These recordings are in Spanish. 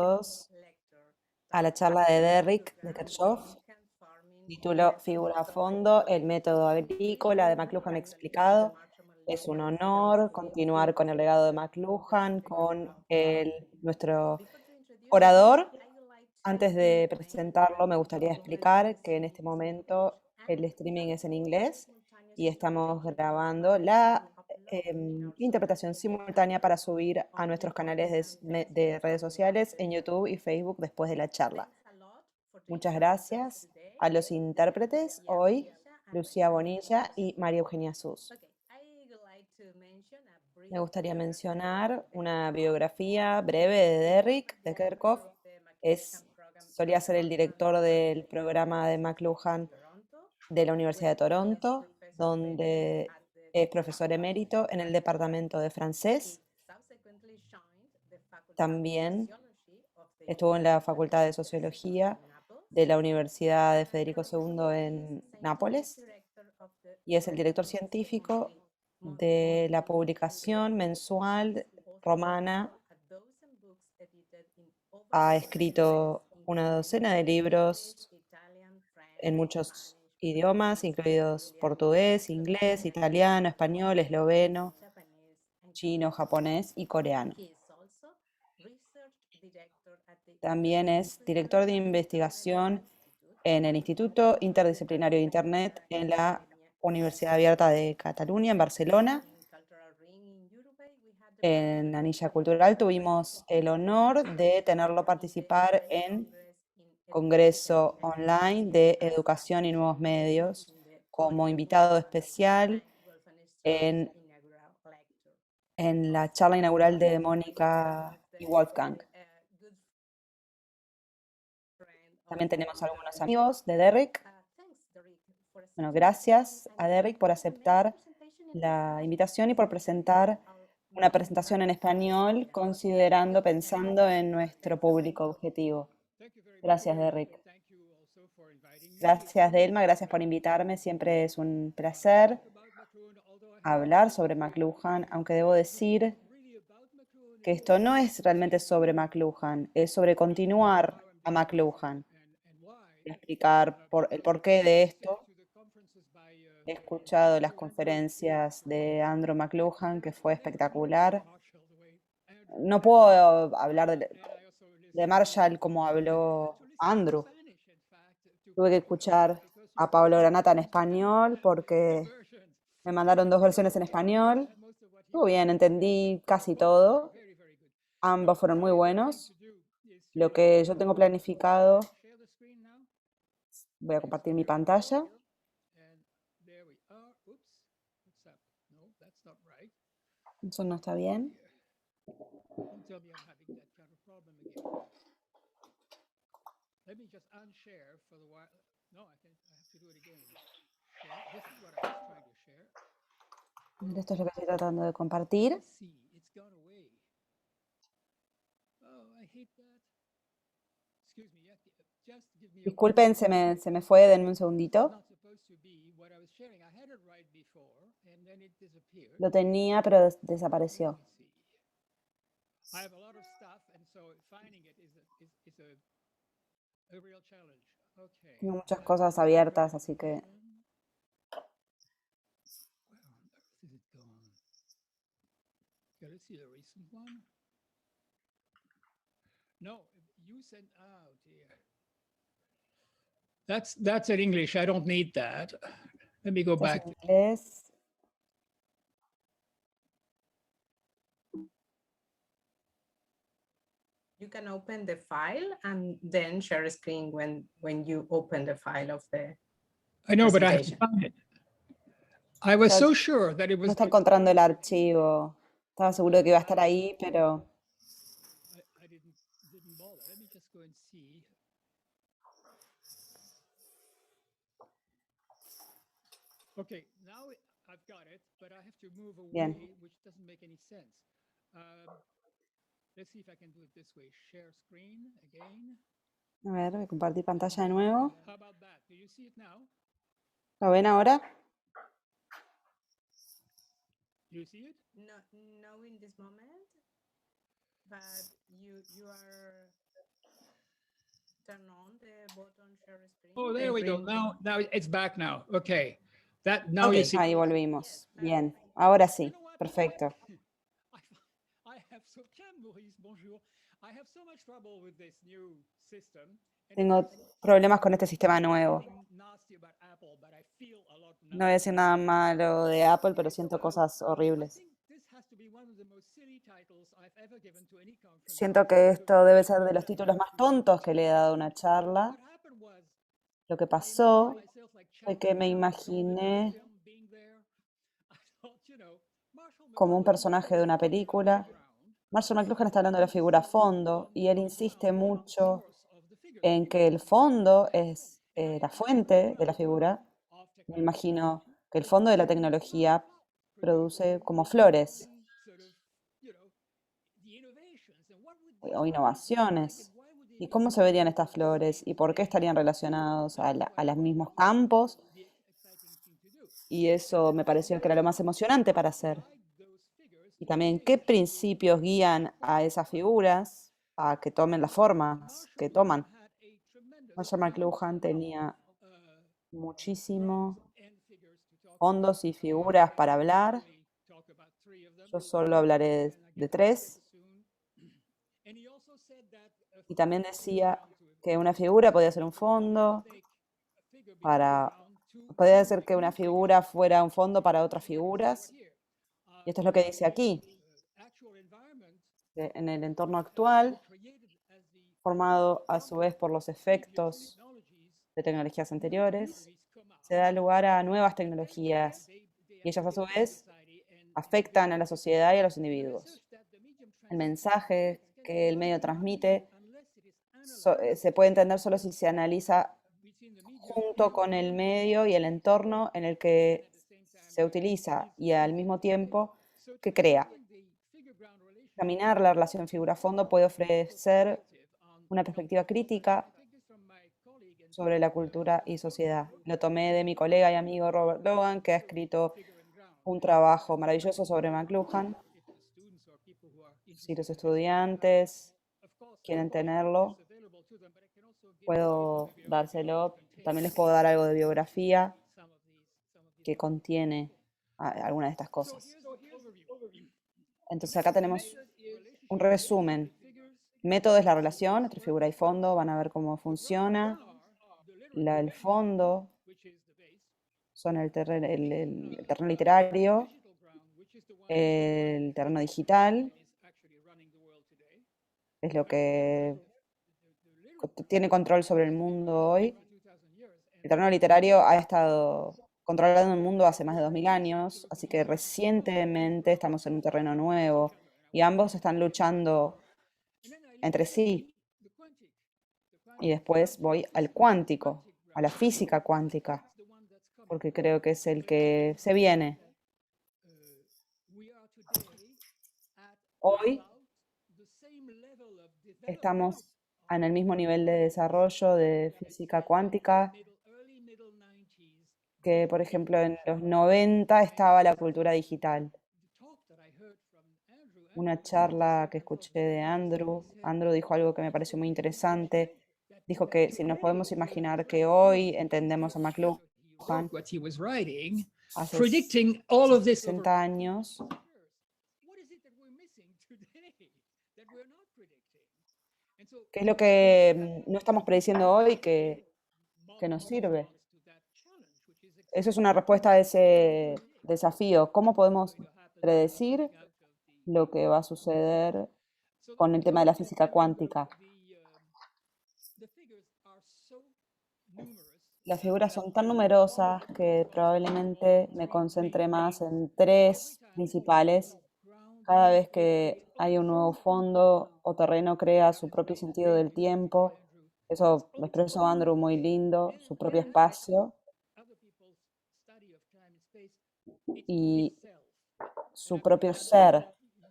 todos a la charla de Derrick de Kirchhoff, título Figura a fondo, el método agrícola de McLuhan explicado. Es un honor continuar con el legado de McLuhan, con nuestro orador. Antes de presentarlo, me gustaría explicar que en este momento el streaming es en inglés y estamos grabando la interpretación simultánea para subir a nuestros canales de redes sociales en YouTube y Facebook después de la charla. Muchas gracias a los intérpretes hoy, Lucía Bonilla y María Eugenia Sus. Me gustaría mencionar una biografía breve de Derrick de Kerckhoff. Solía ser el director del programa de McLuhan de la Universidad de Toronto, donde es profesor emérito en el departamento de francés. También estuvo en la Facultad de Sociología de la Universidad de Federico II en Nápoles y es el director científico de la publicación mensual romana. Ha escrito una docena de libros en muchos idiomas, incluidos portugués, inglés, italiano, español, esloveno, chino, japonés y coreano. También es director de investigación en el Instituto Interdisciplinario de Internet en la Universidad Abierta de Cataluña, en Barcelona. En Anilla Cultural tuvimos el honor de tenerlo participar en Congreso Online de Educación y Nuevos Medios como invitado especial en la charla inaugural de Mónica y Wolfgang. También tenemos algunos amigos de Derrick. Bueno, gracias a Derrick por aceptar la invitación y por presentar una presentación en español, pensando en nuestro público objetivo. Gracias, Derrick. Gracias, Delma, gracias por invitarme. Siempre es un placer hablar sobre McLuhan, aunque debo decir que esto no es realmente sobre McLuhan, es sobre continuar a McLuhan. Voy a explicar el porqué de esto. He escuchado las conferencias de Andrew McLuhan, que fue espectacular. No puedo hablar de Marshall como habló Andrew. Tuve que escuchar a Pablo Granata en español porque me mandaron 2 versiones en español. Estuvo bien, entendí casi todo. Ambos fueron muy buenos. Lo que yo tengo planificado, voy a compartir mi pantalla. Eso no está bien. Esto es lo que estoy tratando de compartir. Disculpen, se me fue, denme un segundito. Lo tenía, pero desapareció. Tengo muchas cosas abiertas, así que... That's in English. I don't need that. Let me go back. En inglés. You can open the file and then share a screen when you open the file of the I know, but I have to find it. I was so sure that it was. No está encontrando el archivo. Estaba seguro de que iba a estar ahí, pero... I didn't bother. Let me just go and see. Okay, now I've got it, but I have to move away, which doesn't make any sense. Let's see if I can do it this way. Share screen again. A ver, voy a compartir pantalla de nuevo. How about that? Do you see it now? ¿Lo ven ahora? Do you see it? No in this moment, but you are turn on the button share screen? Oh, the there we go. green Now it's back now. Okay. Now you Okay. see. Ahí volvimos. Bien, ahora You sí, know what? perfecto. I have so Maurice, bonjour. I have so much trouble with this new system. And Tengo problemas con este sistema nuevo. nothing nasty about Apple, but I feel a lot No voy a decir nada malo de Apple, pero siento cosas I horribles. think this has to be one of the most silly titles I've ever given to any conference. Siento que esto debe ser de los títulos más tontos que le he dado a una charla. What happened was Lo que I pasó imagined myself like fue que me Chaplin imaginé film being there. I thought, you know, Marshall como un McLuhan personaje de una película. ground. Marshall McLuhan está hablando de la figura fondo y él insiste mucho Source of the figure. en que el fondo es la fuente de la figura. Of Me technology. imagino que el fondo de la tecnología produce como flores Sort of, you know, the innovations and what would these o flowers innovaciones. look like and why would they ¿Y look cómo se verían estas flores? ¿Y por qué estarían relacionados a los mismos campos? the exciting thing to do? Y eso me pareció que era lo más emocionante para hacer. Like those figures, Y también, ¿qué principios guían a esas figuras a que tomen las formas que toman? had a tremendous Marshall McLuhan tenía uh, muchísimo and figures to talk fondos y figuras para hablar. only talk about three of them. Yo solo hablaré And I de get 3. soon. And he also said that a Y también figure decía to a que una figura podía ser un fondo make a figure be para... background to Podía ser que una figura fuera un fondo para otras figuras. here. Y esto es lo que dice aquí. Actual environment Que en el entorno actual, created as the formado a su vez por los efectos technologies de tecnologías anteriores, come out. se da lugar a nuevas tecnologías y ellas a su vez afectan a la sociedad y a los individuos. That the medium El mensaje que el medio transmite se puede entender solo si se analiza between the medium junto con el medio y el entorno en el que se utiliza y al mismo tiempo que crea. the figure ground relation Examinar la relación figura-fondo puede ofrecer una perspectiva crítica from my colleague and sobre la cultura y sociedad. Lo tomé de mi colega y amigo Robert Logan, que ha escrito un trabajo maravilloso sobre McLuhan. students or people who are Si los estudiantes of course quieren tenerlo, available to them, but I can also give puedo dárselo. También les puedo dar algo de biografía some of these que contiene alguna de estas cosas. here's the overview. Entonces acá tenemos un resumen. Método es la relación entre figura y fondo. Van a ver cómo funciona. El fondo Which is the base, son el terreno literario, digital ground, which is the one el terreno digital, is actually running the world today. es lo que tiene control sobre el mundo hoy. 2000 years and El terreno literario ha estado controlando el mundo hace más de 2000 años, así que recientemente estamos en un terreno nuevo y ambos están luchando entre sí. the quantic Y después voy al cuántico, a la física cuántica, the one that's coming. porque creo que es el que se viene. We are today at Hoy about the same level of development estamos en el mismo nivel de desarrollo de física cuántica early middle 90s. que, por ejemplo, en los 90 estaba la cultura digital. The talk that I heard from Andrew Una charla que escuché de Andrew. Andrew dijo algo que me pareció muy interesante. Dijo que si nos podemos imaginar que hoy entendemos a McLuhan what he was writing, hace predicting all of this over 60 años, what is it that we're missing today that we're not predicting? And so ¿qué es lo que no estamos prediciendo hoy que nos sirve? to that challenge, which is Eso es una respuesta a ese desafío. ¿Cómo podemos predecir lo que va a suceder con el tema de la física cuántica? the figures are so numerous Las figuras son tan numerosas que probablemente me concentre más en 3 principales. Cada vez que hay un nuevo fondo o terreno crea su propio sentido del tiempo. Eso lo expresó Andrew muy lindo, su propio espacio other people's study of time and space, y itself. su propio ser.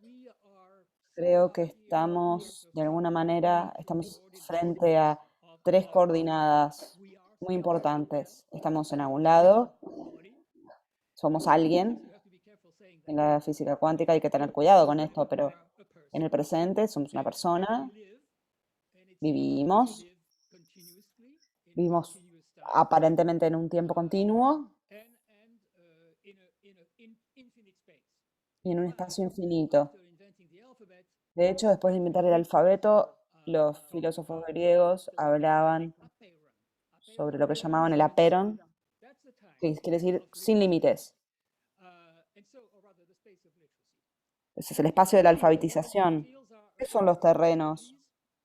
We are Creo que estamos, de alguna manera, estamos frente a 3 coordenadas muy importantes. Estamos en algún lado, somos alguien. you have to be careful saying that En la física cuántica hay que tener cuidado con esto, pero en el presente somos una persona, live and it's vivimos vivimos continuous time, aparentemente en un tiempo continuo in infinite space. y en un In fact, espacio infinito. after inventing the alphabet, De hecho, después de inventar el alfabeto, los filósofos griegos hablaban apeiron. sobre lo que llamaban el aperon, That's the time. que quiere decir sin límites. And so, or rather, the space of literacy. Ese es el espacio de la alfabetización. Fields are ¿Qué son los terrenos?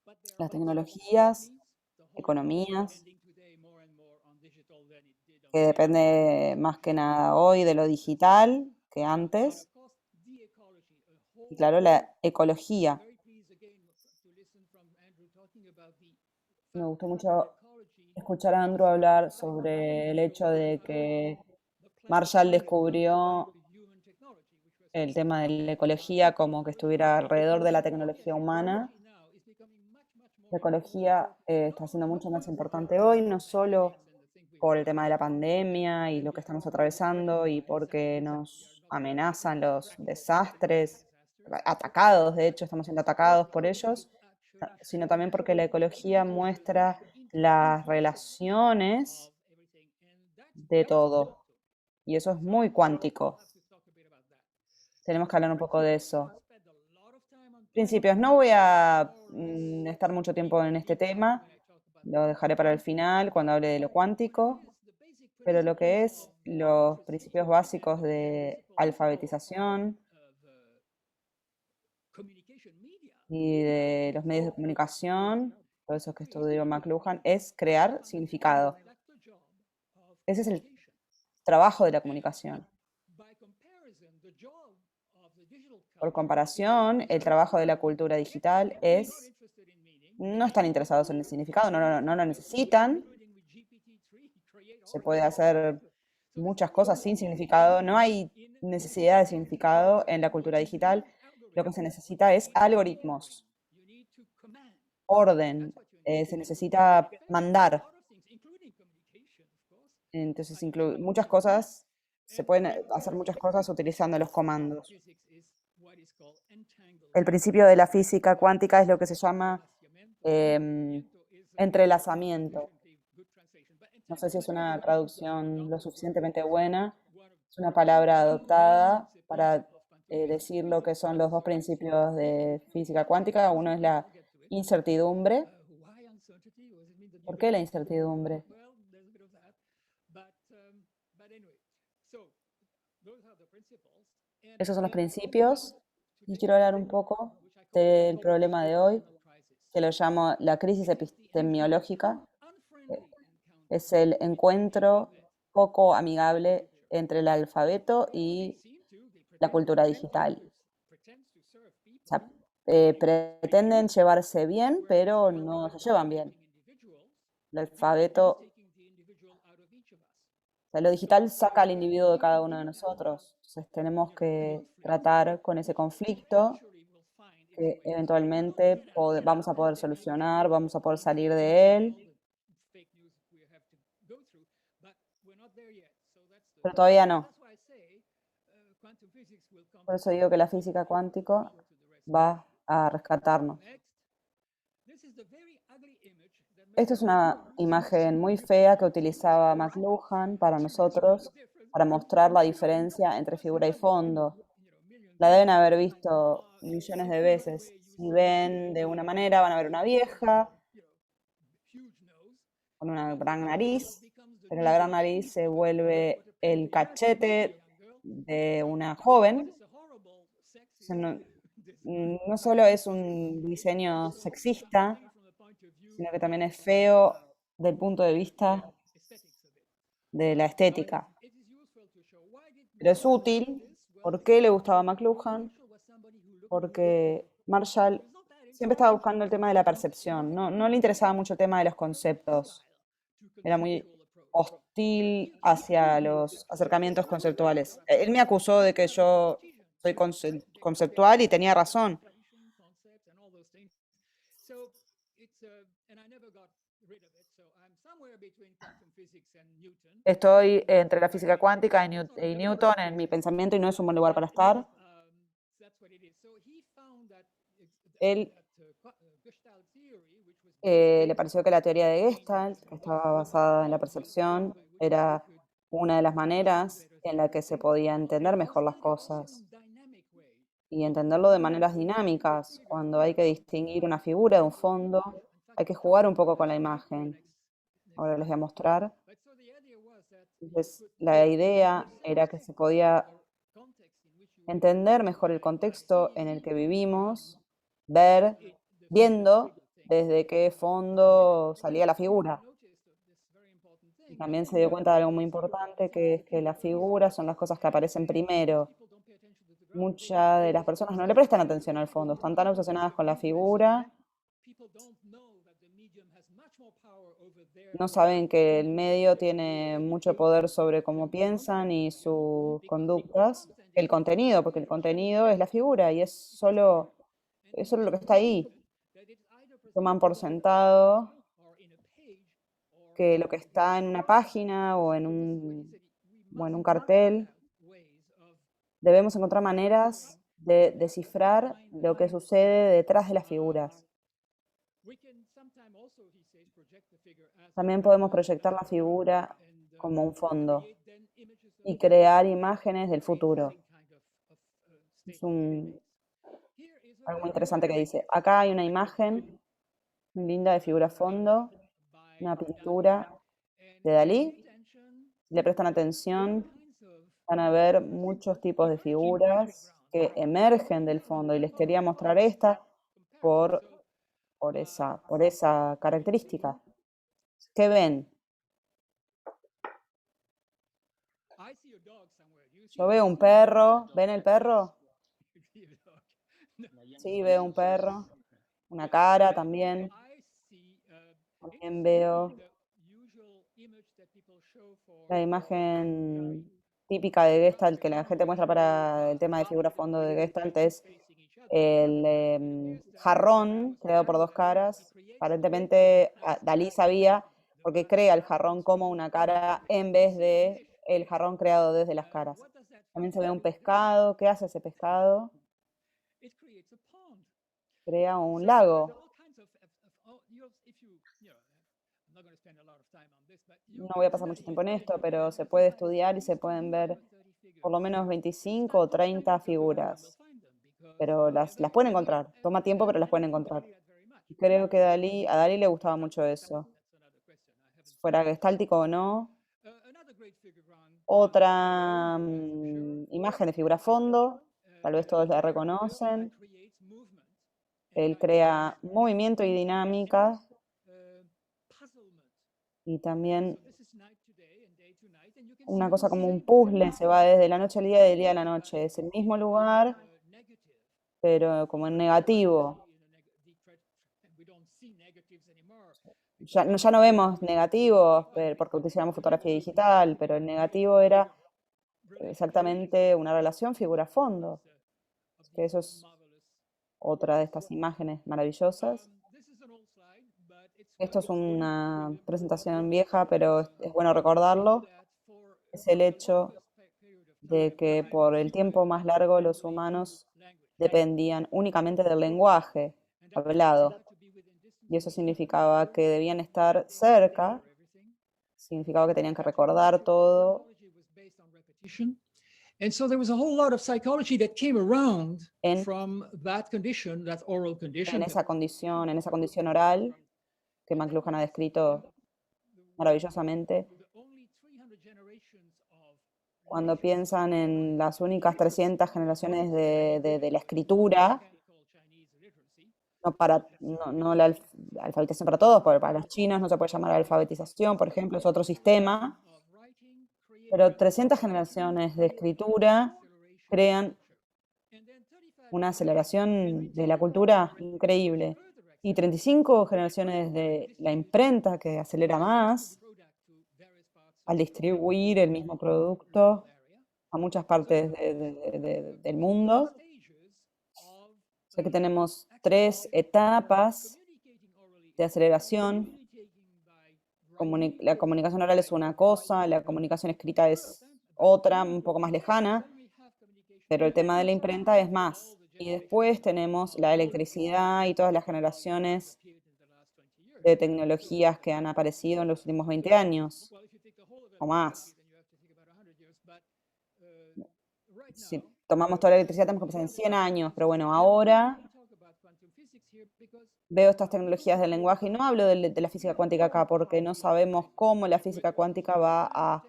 but they are Las also tecnologías, economies. The whole world is economías, depending today more and more on digital than it did on que paper. depende más que nada hoy de lo digital que And antes. of course, the ecology, a Y whole claro, la ecología. very pleased again to listen from Andrew talking about the Me gustó fact mucho that ecology escuchar a Andrew hablar sobre el hecho de que Marshall descubrió with human technology, which was el tema de la ecología como que estuviera alrededor de la tecnología humana. now is becoming much La more ecología está siendo mucho más importante hoy, no solo por el tema de la pandemia y lo que estamos atravesando y porque nos amenazan los desastres, atacados, de hecho, estamos siendo atacados por ellos, sino también porque la ecología muestra las relaciones de todo. Y eso es muy cuántico. Tenemos que hablar un poco de eso. Principios, no voy a estar mucho tiempo en este tema, lo dejaré para el final cuando hable de lo cuántico, pero lo que es los principios básicos de alfabetización y de los medios de comunicación, todo eso que estudió McLuhan, es crear significado. Ese es el trabajo de la comunicación. Por comparación, el trabajo de la cultura digital no están interesados en el significado, no lo necesitan. Se puede hacer muchas cosas sin significado. No hay necesidad de significado en la cultura digital. Lo que se necesita es algoritmos, orden, se necesita mandar. Entonces, muchas cosas, se pueden hacer muchas cosas utilizando los comandos. El principio de la física cuántica es lo que se llama entrelazamiento. No sé si es una traducción lo suficientemente buena. Es una palabra adoptada para decir lo que son los dos principios de física cuántica. Uno es la incertidumbre. ¿Por qué la incertidumbre? Esos son los principios. Y quiero hablar un poco del problema de hoy, que lo llamo la crisis epistemológica. Es el encuentro poco amigable entre el alfabeto y la cultura digital. O sea, pretenden llevarse bien, pero no se llevan bien. El alfabeto, o sea, lo digital saca al individuo de cada uno de nosotros. Entonces tenemos que tratar con ese conflicto que eventualmente vamos a poder solucionar, vamos a poder salir de él, pero todavía no. Por eso digo que la física cuántica va a rescatarnos. Esta es una imagen muy fea que utilizaba McLuhan para nosotros, para mostrar la diferencia entre figura y fondo. La deben haber visto millones de veces. Si ven de una manera, van a ver una vieja con una gran nariz, pero la gran nariz se vuelve el cachete de una joven. No solo es un diseño sexista, sino que también es feo del punto de vista de la estética. Pero es útil. ¿Por qué le gustaba a McLuhan? Porque Marshall siempre estaba buscando el tema de la percepción. No le interesaba mucho el tema de los conceptos. Era muy hostil hacia los acercamientos conceptuales. Él me acusó de que yo soy conceptual y tenía razón. Estoy entre la física cuántica y Newton en mi pensamiento y no es un buen lugar para estar. Él Le pareció que la teoría de Gestalt, que estaba basada en la percepción, era una de las maneras en la que se podía entender mejor las cosas y entenderlo de maneras dinámicas. Cuando hay que distinguir una figura de un fondo, hay que jugar un poco con la imagen. Ahora les voy a mostrar. Entonces, la idea era que se podía entender mejor el contexto en el que vivimos, viendo desde qué fondo salía la figura. Y también se dio cuenta de algo muy importante, que es que las figuras son las cosas que aparecen primero. Muchas de las personas no le prestan atención al fondo, están tan obsesionadas con la figura, no saben que el medio tiene mucho poder sobre cómo piensan y sus conductas, el contenido, porque el contenido es la figura y es solo lo que está ahí. Toman por sentado que lo que está en una página o en un cartel, debemos encontrar maneras de descifrar lo que sucede detrás de las figuras. También podemos proyectar la figura como un fondo y crear imágenes del futuro. Es algo muy interesante que dice. Acá hay una imagen muy linda de figura fondo, una pintura de Dalí. Si le prestan atención, van a ver muchos tipos de figuras que emergen del fondo y les quería mostrar esta por esa característica. ¿Qué ven? Yo veo un perro. ¿Ven el perro? Sí, veo un perro. Una cara también. También veo la imagen típica de Gestalt que la gente muestra para el tema de figura fondo de Gestalt es el jarrón creado por dos caras. Aparentemente Dalí sabía porque crea el jarrón como una cara en vez de el jarrón creado desde las caras. También se ve un pescado. ¿Qué hace ese pescado? Crea un lago. No voy a pasar mucho tiempo en esto, pero se puede estudiar y se pueden ver por lo menos 25 o 30 figuras. Pero las pueden encontrar. Toma tiempo, pero las pueden encontrar. Creo que a Dalí le gustaba mucho eso. Fuera gestáltico o no. Otra imagen de figura fondo, tal vez todos la reconocen. Él crea movimiento y dinámica y también una cosa como un puzzle, se va desde la noche al día y del día a la noche. Es el mismo lugar, pero como en negativo. Ya no vemos negativos porque utilizamos fotografía digital, pero el negativo era exactamente una relación figura-fondo. Que eso es otra de estas imágenes maravillosas. Esto es una presentación vieja, pero es bueno recordarlo. Es el hecho de que por el tiempo más largo los humanos dependían únicamente del lenguaje hablado. Y eso significaba que debían estar cerca, significaba que tenían que recordar todo. And so there was a whole lot of psychology that came around En, from that condition, that oral condition. en esa condición oral que McLuhan ha descrito maravillosamente. Cuando piensan en las únicas 300 generaciones de la escritura, no la alfabetización para todos, porque para los chinos no se puede llamar alfabetización, por ejemplo, es otro sistema, pero 300 generaciones de escritura crean una aceleración de la cultura increíble. Y 35 generaciones de la imprenta que acelera más al distribuir el mismo producto a muchas partes del mundo. O sea que tenemos 3 etapas de aceleración. La comunicación oral es una cosa, la comunicación escrita es otra, un poco más lejana, pero el tema de la imprenta es más. Y después tenemos la electricidad y todas las generaciones de tecnologías que han aparecido en los últimos 20 años o más. Si tomamos toda la electricidad tenemos que pensar en 100 años, pero bueno, ahora veo estas tecnologías del lenguaje y no hablo de la física cuántica acá porque no sabemos cómo la física cuántica va a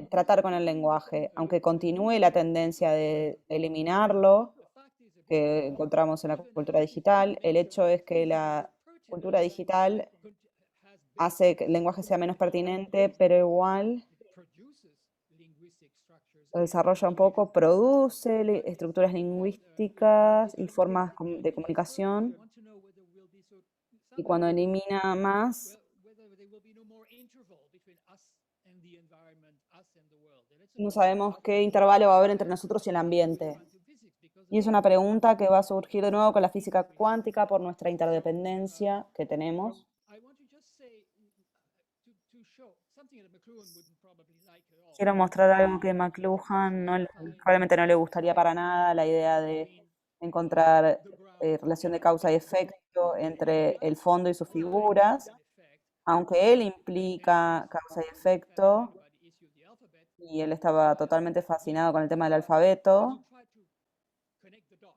tratar con el lenguaje, aunque continúe la tendencia de eliminarlo que encontramos en la cultura digital. El hecho es que la cultura digital hace que el lenguaje sea menos pertinente, pero igual lo desarrolla un poco, produce estructuras lingüísticas y formas de comunicación, y cuando elimina más, no sabemos qué intervalo va a haber entre nosotros y el ambiente. Y es una pregunta que va a surgir de nuevo con la física cuántica por nuestra interdependencia que tenemos. Quiero mostrar algo que McLuhan probablemente no le gustaría para nada, la idea de encontrar relación de causa y efecto entre el fondo y sus figuras, aunque él implica causa y efecto, y él estaba totalmente fascinado con el tema del alfabeto,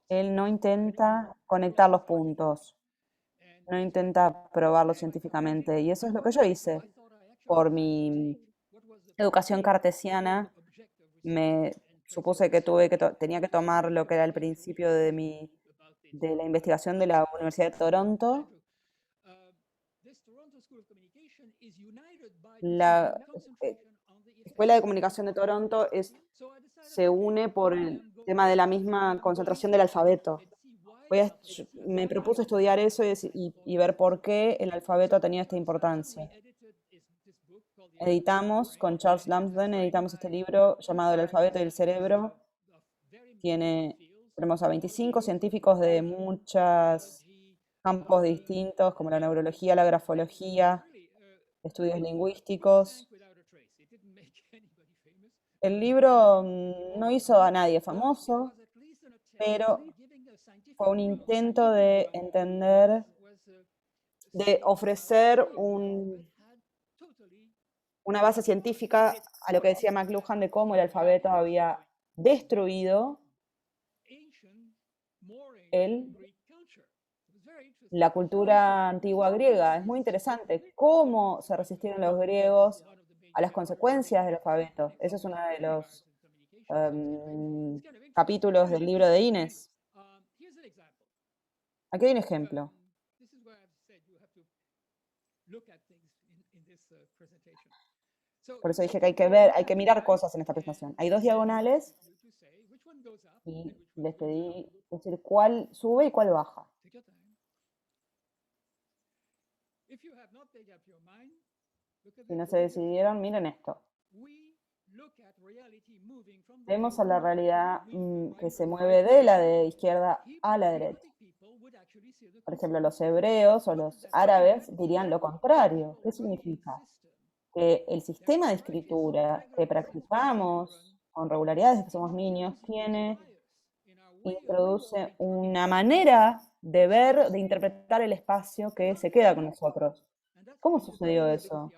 él no intenta conectar los puntos, no intenta probarlo científicamente, y eso es lo que yo hice. Por mi educación cartesiana, me supuse que tenía que tomar lo que era el principio de la investigación de la Universidad de Toronto. La Escuela de Comunicación de Toronto se une por el tema de la misma concentración del alfabeto. Me propuse estudiar eso y ver por qué el alfabeto ha tenido esta importancia. Editamos, con Charles Lambsden, editamos este libro llamado El alfabeto y el cerebro. Tenemos a 25 científicos de muchos campos distintos, como la neurología, la grafología, estudios lingüísticos. El libro no hizo a nadie famoso, pero fue un intento de entender, de ofrecer una base científica a lo que decía McLuhan de cómo el alfabeto había destruido la cultura antigua griega. Es muy interesante cómo se resistieron los griegos a las consecuencias del alfabeto. Ese es uno de los capítulos del libro de Inés. Aquí hay un ejemplo. Por eso dije que hay que mirar cosas en esta presentación. Hay dos diagonales y les pedí decir cuál sube y cuál baja. Si no se decidieron, miren esto. Vemos a la realidad que se mueve de la de izquierda a la derecha. Por ejemplo, los hebreos o los árabes dirían lo contrario. ¿Qué significa? Que el sistema de escritura que practicamos con regularidad desde que somos niños introduce una manera de ver, de interpretar el espacio que se queda con nosotros. ¿Cómo sucedió eso?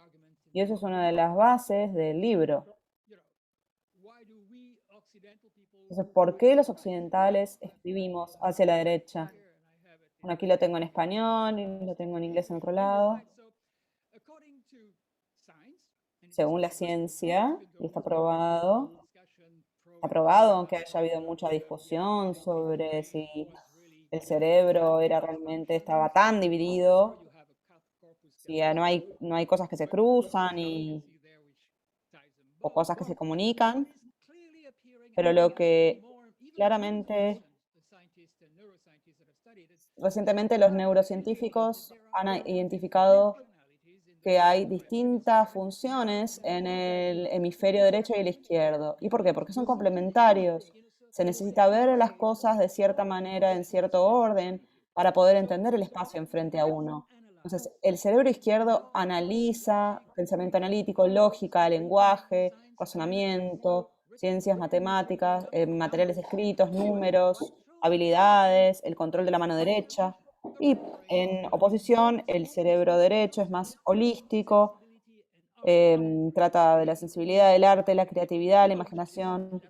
Y eso es una de las bases del libro. Entonces, ¿por qué los occidentales escribimos hacia la derecha? Bueno, aquí lo tengo en español y lo tengo en inglés en otro lado. Según la ciencia, y está probado, aunque haya habido mucha discusión sobre si el cerebro estaba tan dividido, si no hay cosas que se cruzan o cosas que se comunican, pero lo que claramente recientemente los neurocientíficos han identificado que hay distintas funciones en el hemisferio derecho y el izquierdo. ¿Y por qué? Porque son complementarios. Se necesita ver las cosas de cierta manera, en cierto orden, para poder entender el espacio enfrente a uno. Entonces, el cerebro izquierdo analiza pensamiento analítico, lógica, lenguaje, razonamiento, ciencias matemáticas, materiales escritos, números, habilidades, el control de la mano derecha. Y en oposición, el cerebro derecho es más holístico, trata de la sensibilidad, del arte, la creatividad, la imaginación.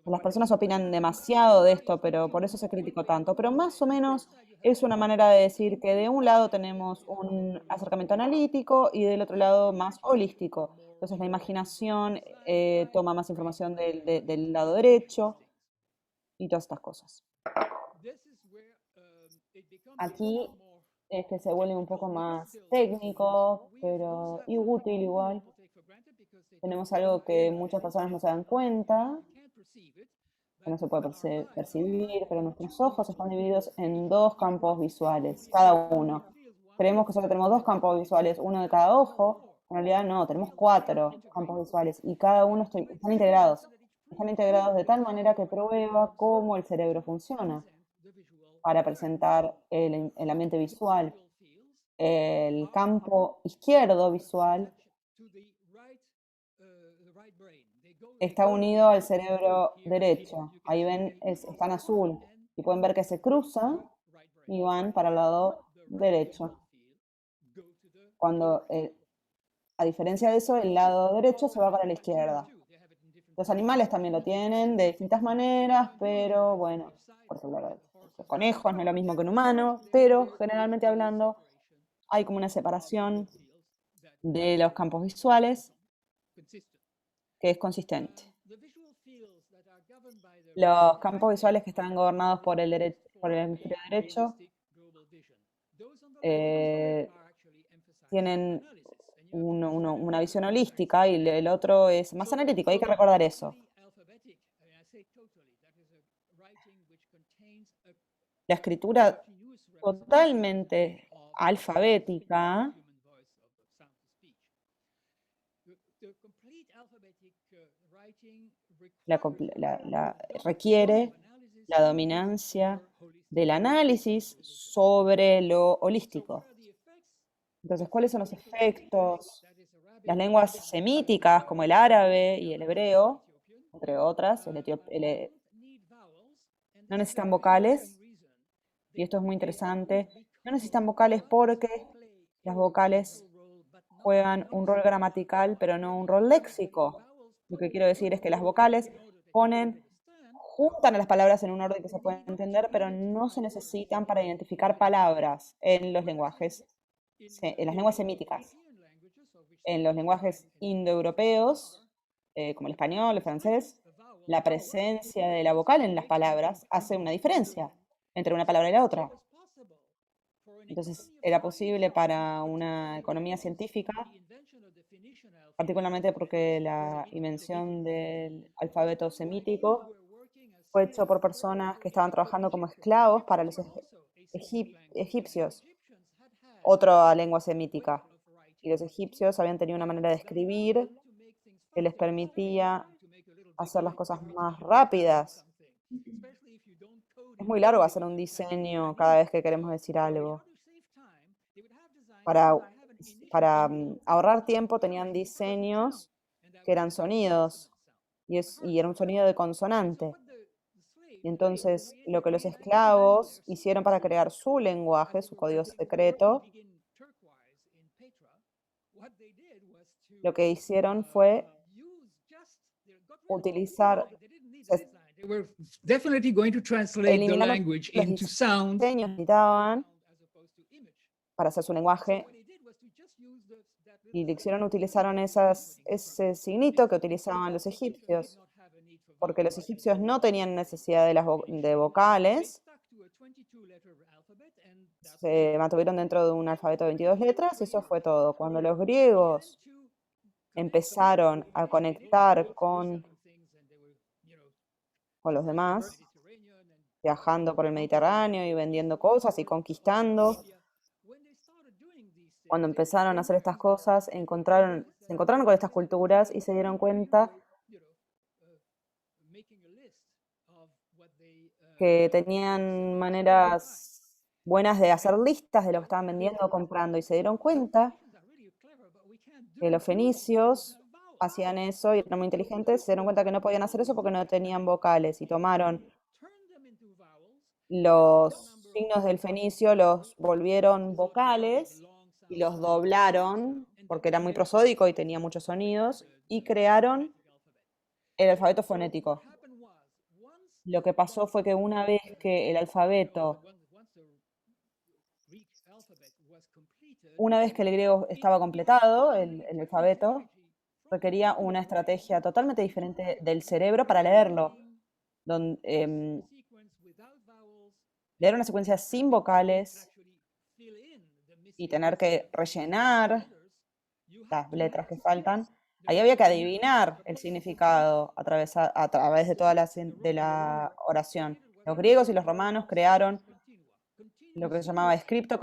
Las personas opinan demasiado de esto, pero por eso se criticó tanto. Pero más o menos es una manera de decir que de un lado tenemos un acercamiento analítico y del otro lado más holístico. Entonces la imaginación toma más información del lado derecho y todas estas cosas. Aquí es que se vuelve un poco más técnico, pero y útil igual. Tenemos algo que muchas personas no se dan cuenta, que no se puede percibir, pero nuestros ojos están divididos en dos campos visuales, cada uno. Creemos que solo tenemos dos campos visuales, uno de cada ojo. En realidad no, tenemos 4 campos visuales y cada uno están integrados. Están integrados de tal manera que prueba cómo el cerebro funciona para presentar el ambiente visual. El campo izquierdo visual está unido al cerebro derecho. Ahí ven, está en azul. Y pueden ver que se cruzan y van para el lado derecho. Cuando, a diferencia de eso, el lado derecho se va para la izquierda. Los animales también lo tienen de distintas maneras, pero bueno, por ejemplo, los conejos no es lo mismo que un humano, pero generalmente hablando hay como una separación de los campos visuales que es consistente. Los campos visuales que están gobernados por el hemisferio derecho tienen una visión holística y el otro es más analítico, hay que recordar eso. La escritura totalmente alfabética requiere la dominancia del análisis sobre lo holístico. Entonces, ¿cuáles son los efectos? Las lenguas semíticas, como el árabe y el hebreo, entre otras, no necesitan vocales, y esto es muy interesante, no necesitan vocales porque las vocales juegan un rol gramatical, pero no un rol léxico. Lo que quiero decir es que las vocales juntan a las palabras en un orden que se puede entender, pero no se necesitan para identificar palabras en los lenguajes, en las lenguas semíticas. En los lenguajes indoeuropeos, como el español, el francés, la presencia de la vocal en las palabras hace una diferencia entre una palabra y la otra. Entonces, era posible para una economía científica, particularmente porque la invención del alfabeto semítico fue hecho por personas que estaban trabajando como esclavos para los egipcios, otra lengua semítica. Y los egipcios habían tenido una manera de escribir que les permitía hacer las cosas más rápidas. Es muy largo hacer un diseño cada vez que queremos decir algo. Para ahorrar tiempo tenían diseños que eran sonidos y era un sonido de consonante. Y entonces lo que los esclavos hicieron para crear su lenguaje, su código secreto, lo que hicieron fue utilizar, eliminaron los diseños que necesitaban para hacer su lenguaje y utilizaron ese signito que utilizaban los egipcios, porque los egipcios no tenían necesidad de vocales, se mantuvieron dentro de un alfabeto de 22 letras y eso fue todo. Cuando los griegos empezaron a conectar con los demás, viajando por el Mediterráneo y vendiendo cosas y conquistando, cuando empezaron a hacer estas cosas, se encontraron con estas culturas y se dieron cuenta que tenían maneras buenas de hacer listas de lo que estaban vendiendo o comprando, y se dieron cuenta que los fenicios hacían eso y eran muy inteligentes, se dieron cuenta que no podían hacer eso porque no tenían vocales y tomaron los signos del fenicio los volvieron vocales y los doblaron porque era muy prosódico y tenía muchos sonidos y crearon el alfabeto fonético. Lo que pasó fue que una vez que el alfabeto, una vez que el griego estaba completado, el alfabeto, requería una estrategia totalmente diferente del cerebro para leerlo, leer una secuencia sin vocales y tener que rellenar las letras que faltan. Ahí había que adivinar el significado a través de toda de la oración. Los griegos y los romanos crearon lo que se llamaba scripto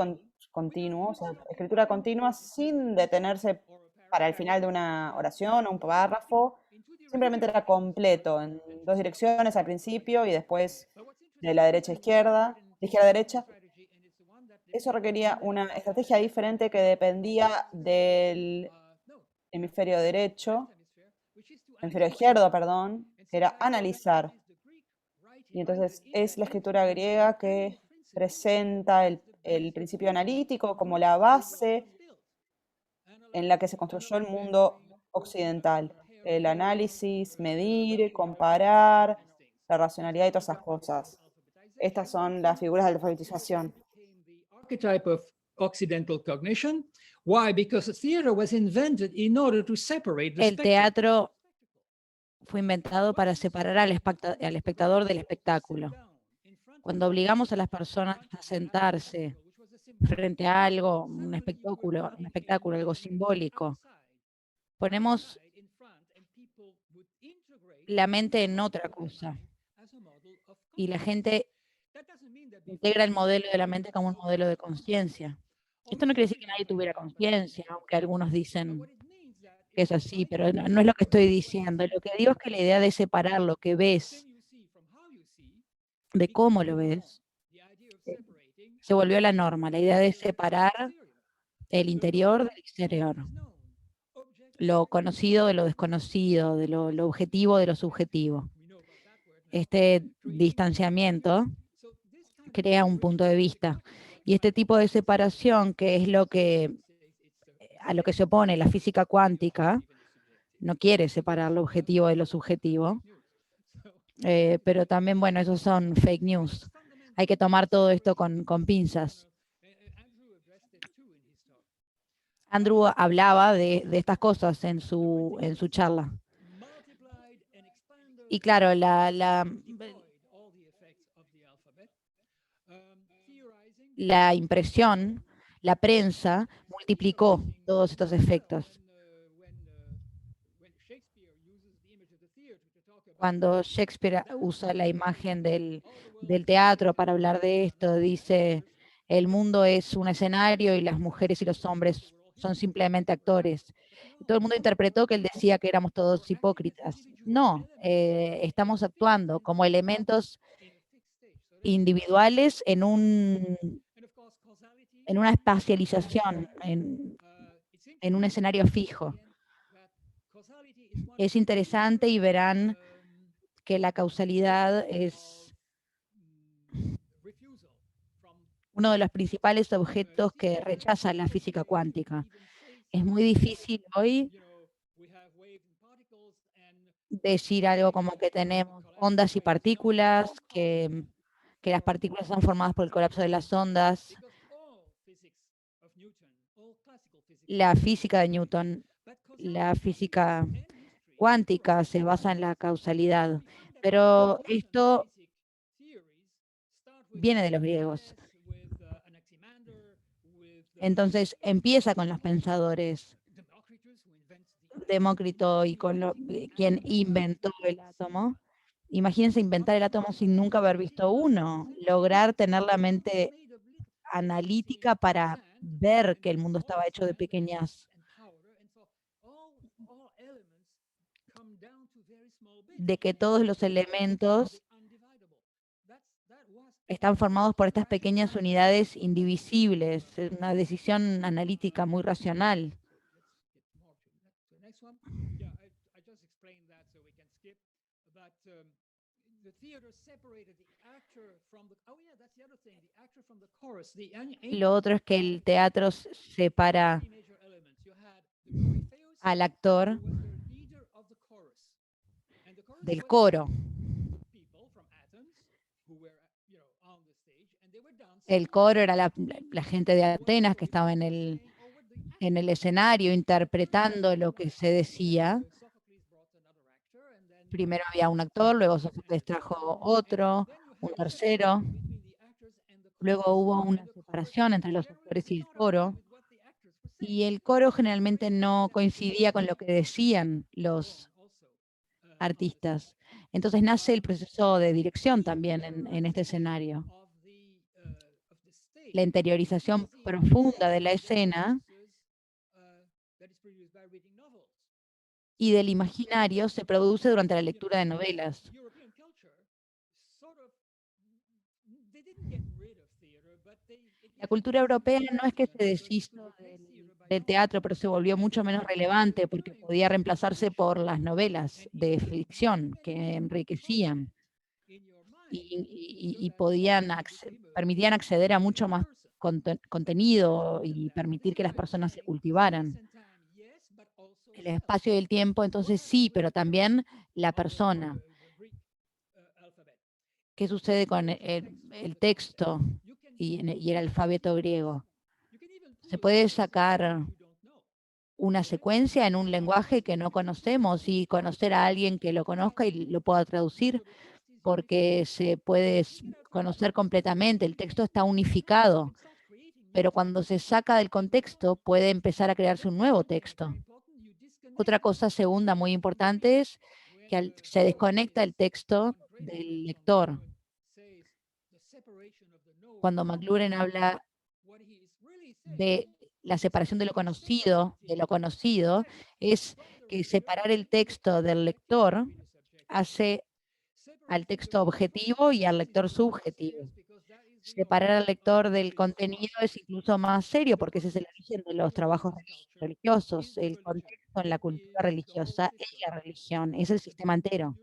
continuo, o sea, escritura continua sin detenerse para el final de una oración o un párrafo. Simplemente era completo, en dos direcciones al principio y después de la derecha a izquierda, de izquierda a derecha. Eso requería una estrategia diferente que dependía del hemisferio derecho, hemisferio izquierdo, perdón, que era analizar. Y entonces es la escritura griega que presenta el principio analítico como la base en la que se construyó el mundo occidental. El análisis, medir, comparar, la racionalidad y todas esas cosas. Estas son las figuras de la alfabetización. Archetype of Occidental cognition. Why? Because theater was invented in order to separate the El teatro fue inventado para separar al espectador del espectáculo. Cuando obligamos a las personas a sentarse frente a algo, un espectáculo, algo simbólico, ponemos la mente en otra cosa y la gente integra el modelo de la mente como un modelo de conciencia. Esto no quiere decir que nadie tuviera conciencia, aunque algunos dicen que es así, pero no es lo que estoy diciendo. Lo que digo es que la idea de separar lo que ves de cómo lo ves se volvió la norma, la idea de separar el interior del exterior, lo conocido de lo desconocido, de lo objetivo de lo subjetivo. Este distanciamiento crea un punto de vista y este tipo de separación, que es a lo que se opone la física cuántica, no quiere separar lo objetivo de lo subjetivo, pero también, bueno, esos son fake news. Hay que tomar todo esto con pinzas. Andrew hablaba de estas cosas en su charla. Y claro, la impresión, la prensa, multiplicó todos estos efectos. Cuando Shakespeare usa la imagen del teatro para hablar de esto, dice, el mundo es un escenario y las mujeres y los hombres son simplemente actores. Y todo el mundo interpretó que él decía que éramos todos hipócritas. No, estamos actuando como elementos individuales en una espacialización, en un escenario fijo. Es interesante y verán que la causalidad es uno de los principales objetos que rechaza la física cuántica. Es muy difícil hoy decir algo como que tenemos ondas y partículas, que las partículas son formadas por el colapso de las ondas. La física de Newton, la física cuántica se basa en la causalidad, pero esto viene de los griegos. Entonces empieza con los pensadores, Demócrito y con quien inventó el átomo. Imagínense inventar el átomo sin nunca haber visto uno, lograr tener la mente analítica para ver que el mundo estaba hecho de pequeñas, de que todos los elementos están formados por estas pequeñas unidades indivisibles, es una decisión analítica muy racional. Lo otro es que el teatro separa al actor del coro. El coro era la gente de Atenas que estaba en el escenario interpretando lo que se decía. Primero había un actor, luego Sófocles trajo otro, un tercero. Luego hubo una separación entre los actores y el coro. Y el coro generalmente no coincidía con lo que decían los artistas. Entonces nace el proceso de dirección también en este escenario. La interiorización profunda de la escena y del imaginario se produce durante la lectura de novelas. La cultura europea no es que se deshizo del teatro, pero se volvió mucho menos relevante porque podía reemplazarse por las novelas de ficción que enriquecían y permitían acceder a mucho más contenido y permitir que las personas se cultivaran. El espacio y el tiempo, entonces sí, pero también la persona. ¿Qué sucede con el texto y el alfabeto griego? Se puede sacar una secuencia en un lenguaje que no conocemos y conocer a alguien que lo conozca y lo pueda traducir, porque se puede conocer completamente, el texto está unificado, pero cuando se saca del contexto puede empezar a crearse un nuevo texto. Otra cosa segunda muy importante es que se desconecta el texto del lector. Cuando McLuhan habla de la separación de lo conocido, es que separar el texto del lector hace al texto objetivo y al lector subjetivo. Separar al lector del contenido es incluso más serio porque ese es el origen de los trabajos religiosos. El contexto en la cultura religiosa es la religión, es el sistema entero.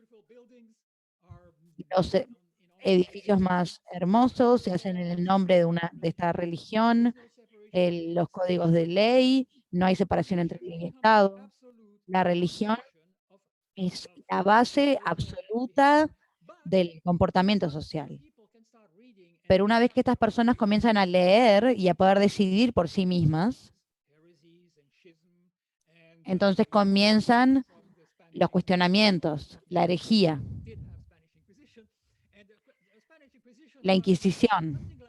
Los edificios más hermosos se hacen en el nombre de esta religión, los códigos de ley, no hay separación entre ley y Estado. La religión es la base absoluta del comportamiento social. Pero una vez que estas personas comienzan a leer y a poder decidir por sí mismas, entonces comienzan los cuestionamientos, la herejía, la Inquisición.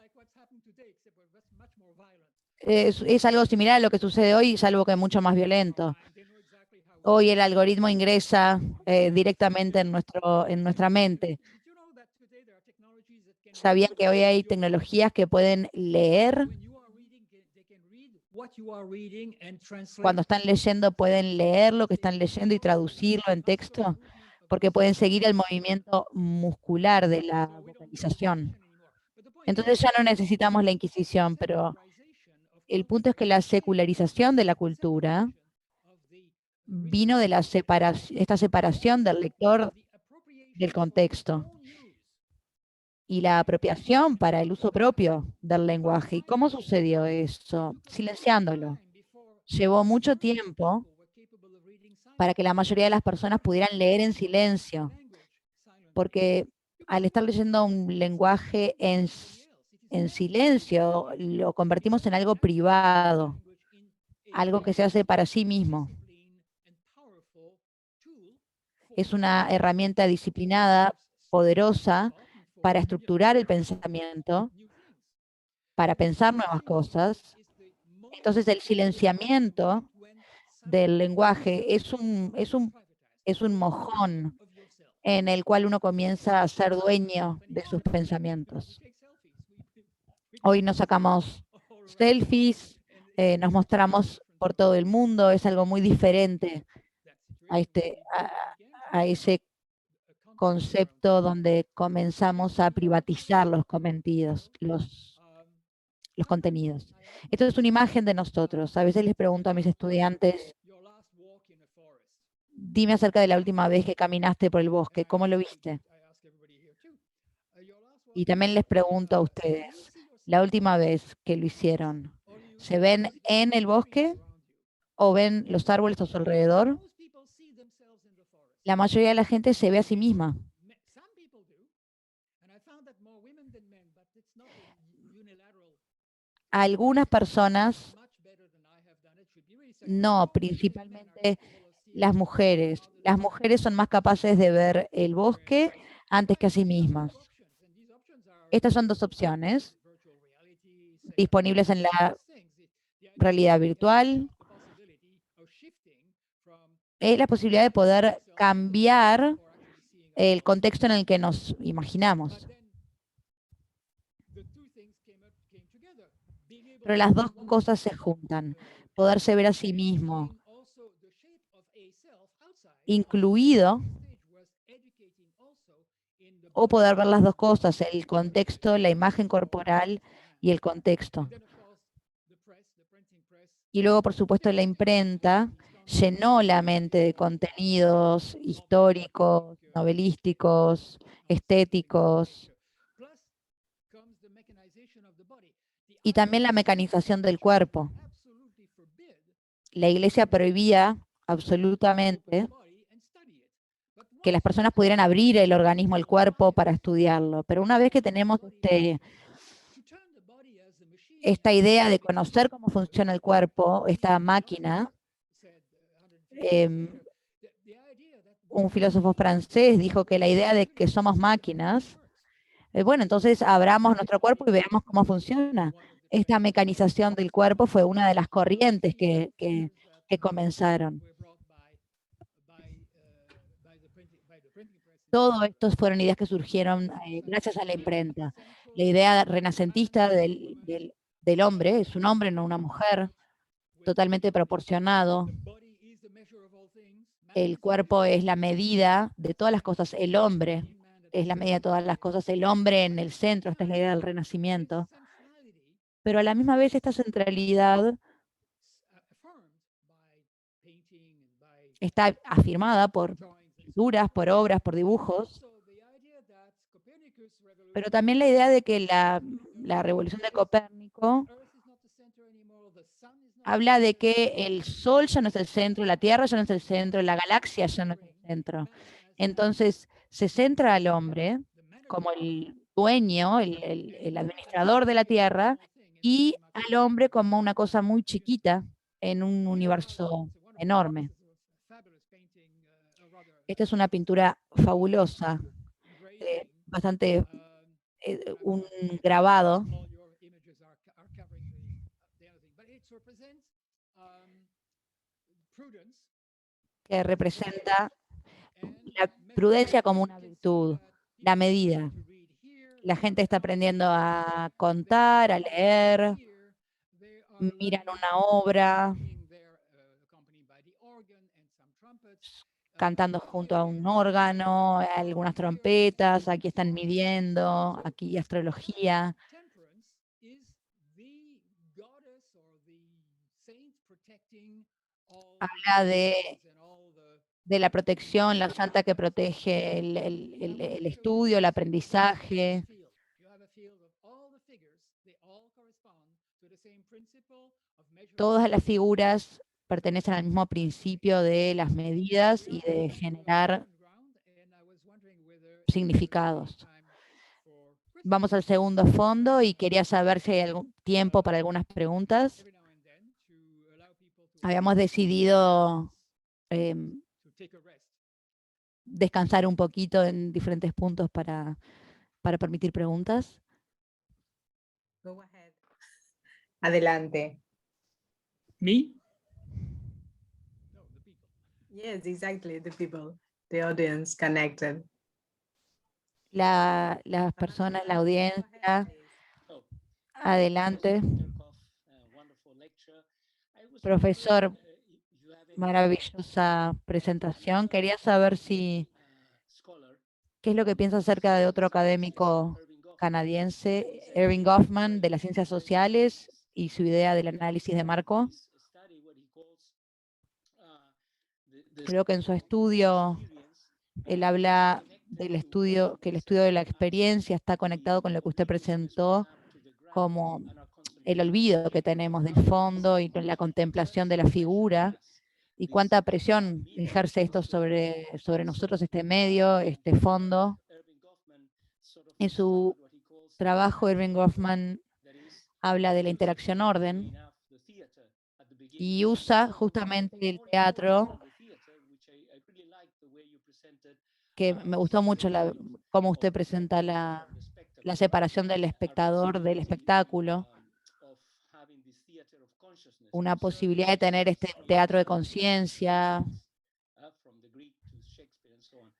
Es algo similar a lo que sucede hoy, salvo que es mucho más violento. Hoy el algoritmo ingresa directamente en nuestra mente. ¿Sabían que hoy hay tecnologías que pueden leer? Cuando están leyendo, pueden leer lo que están leyendo y traducirlo en texto, porque pueden seguir el movimiento muscular de la vocalización. Entonces ya no necesitamos la Inquisición, pero el punto es que la secularización de la cultura vino de esta separación del lector del contexto y la apropiación para el uso propio del lenguaje. ¿Y cómo sucedió eso? Silenciándolo. Llevó mucho tiempo para que la mayoría de las personas pudieran leer en silencio, porque al estar leyendo un lenguaje en silencio, lo convertimos en algo privado, algo que se hace para sí mismo. Es una herramienta disciplinada, poderosa, para estructurar el pensamiento, para pensar nuevas cosas. Entonces el silenciamiento del lenguaje es un mojón en el cual uno comienza a ser dueño de sus pensamientos. Hoy nos sacamos selfies, nos mostramos por todo el mundo, es algo muy diferente a ese concepto donde comenzamos a privatizar los contenidos. Esto es una imagen de nosotros. A veces les pregunto a mis estudiantes, dime acerca de la última vez que caminaste por el bosque, ¿cómo lo viste? Y también les pregunto a ustedes, la última vez que lo hicieron, ¿se ven en el bosque o ven los árboles a su alrededor? La mayoría de la gente se ve a sí misma. Algunas personas no, principalmente las mujeres. Las mujeres son más capaces de ver el bosque antes que a sí mismas. Estas son dos opciones disponibles en la realidad virtual. Es la posibilidad de poder cambiar el contexto en el que nos imaginamos. Pero las dos cosas se juntan. Poderse ver a sí mismo, incluido, o poder ver las dos cosas, el contexto, la imagen corporal y el contexto. Y luego, por supuesto, la imprenta llenó la mente de contenidos históricos, novelísticos, estéticos, y también la mecanización del cuerpo. La Iglesia prohibía absolutamente que las personas pudieran abrir el organismo, el cuerpo, para estudiarlo. Pero una vez que tenemos esta idea de conocer cómo funciona el cuerpo, esta máquina, un filósofo francés dijo que la idea de que somos máquinas, bueno, entonces abramos nuestro cuerpo y veamos cómo funciona. Esta mecanización del cuerpo fue una de las corrientes que comenzaron. Todo esto fueron ideas que surgieron gracias a la imprenta. La idea renacentista del hombre, es un hombre, no una mujer, totalmente proporcionado. El cuerpo es la medida de todas las cosas, el hombre es la medida de todas las cosas, el hombre en el centro, esta es la idea del Renacimiento. Pero a la misma vez esta centralidad está afirmada por pinturas, por obras, por dibujos, pero también la idea de que la revolución de Copérnico habla de que el Sol ya no es el centro, la Tierra ya no es el centro, la galaxia ya no es el centro. Entonces se centra al hombre como el dueño, el administrador de la Tierra, y al hombre como una cosa muy chiquita en un universo enorme. Esta es una pintura fabulosa, bastante un grabado que representa la prudencia como una virtud, la medida. La gente está aprendiendo a contar, a leer, miran una obra, cantando junto a un órgano, algunas trompetas, aquí están midiendo, aquí astrología. Habla de la protección, la santa que protege el estudio, el aprendizaje. Todas las figuras pertenecen al mismo principio de las medidas y de generar significados. Vamos al segundo fondo y quería saber si hay algún tiempo para algunas preguntas. Habíamos decidido descansar un poquito en diferentes puntos para permitir preguntas. Go ahead. Adelante. Me? Yes, exactly. The people, the audience connected. Las personas, la audiencia, adelante. Profesor, maravillosa presentación. Quería saber qué es lo que piensa acerca de otro académico canadiense, Erving Goffman, de las ciencias sociales y su idea del análisis de marco. Creo que en su estudio él habla del estudio, que el estudio de la experiencia está conectado con lo que usted presentó como el olvido que tenemos del fondo y con la contemplación de la figura, y cuánta presión ejerce esto sobre nosotros, este medio, este fondo. En su trabajo, Irving Goffman habla de la interacción orden y usa justamente el teatro, que me gustó mucho cómo usted presenta la separación del espectador del espectáculo, una posibilidad de tener este teatro de conciencia,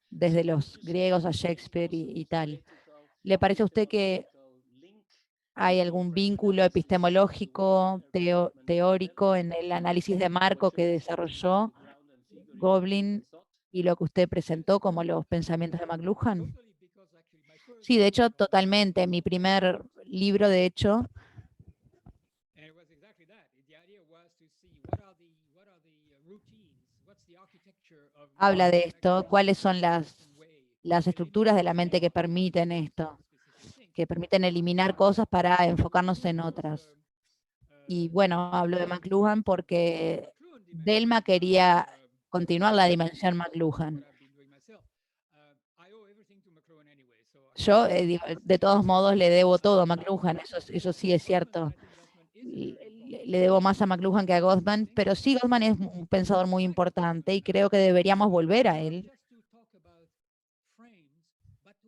desde los griegos a Shakespeare y tal. ¿Le parece a usted que hay algún vínculo epistemológico, teórico en el análisis de marco que desarrolló Goblin y lo que usted presentó como los pensamientos de McLuhan? Sí, de hecho, totalmente. Mi primer libro, de hecho, habla de esto, cuáles son las estructuras de la mente que permiten esto, que permiten eliminar cosas para enfocarnos en otras. Y bueno, hablo de McLuhan porque Delma quería continuar la dimensión McLuhan. Yo, de todos modos, le debo todo a McLuhan, eso sí es cierto. Le debo más a McLuhan que a Goffman, pero sí, Goffman es un pensador muy importante y creo que deberíamos volver a él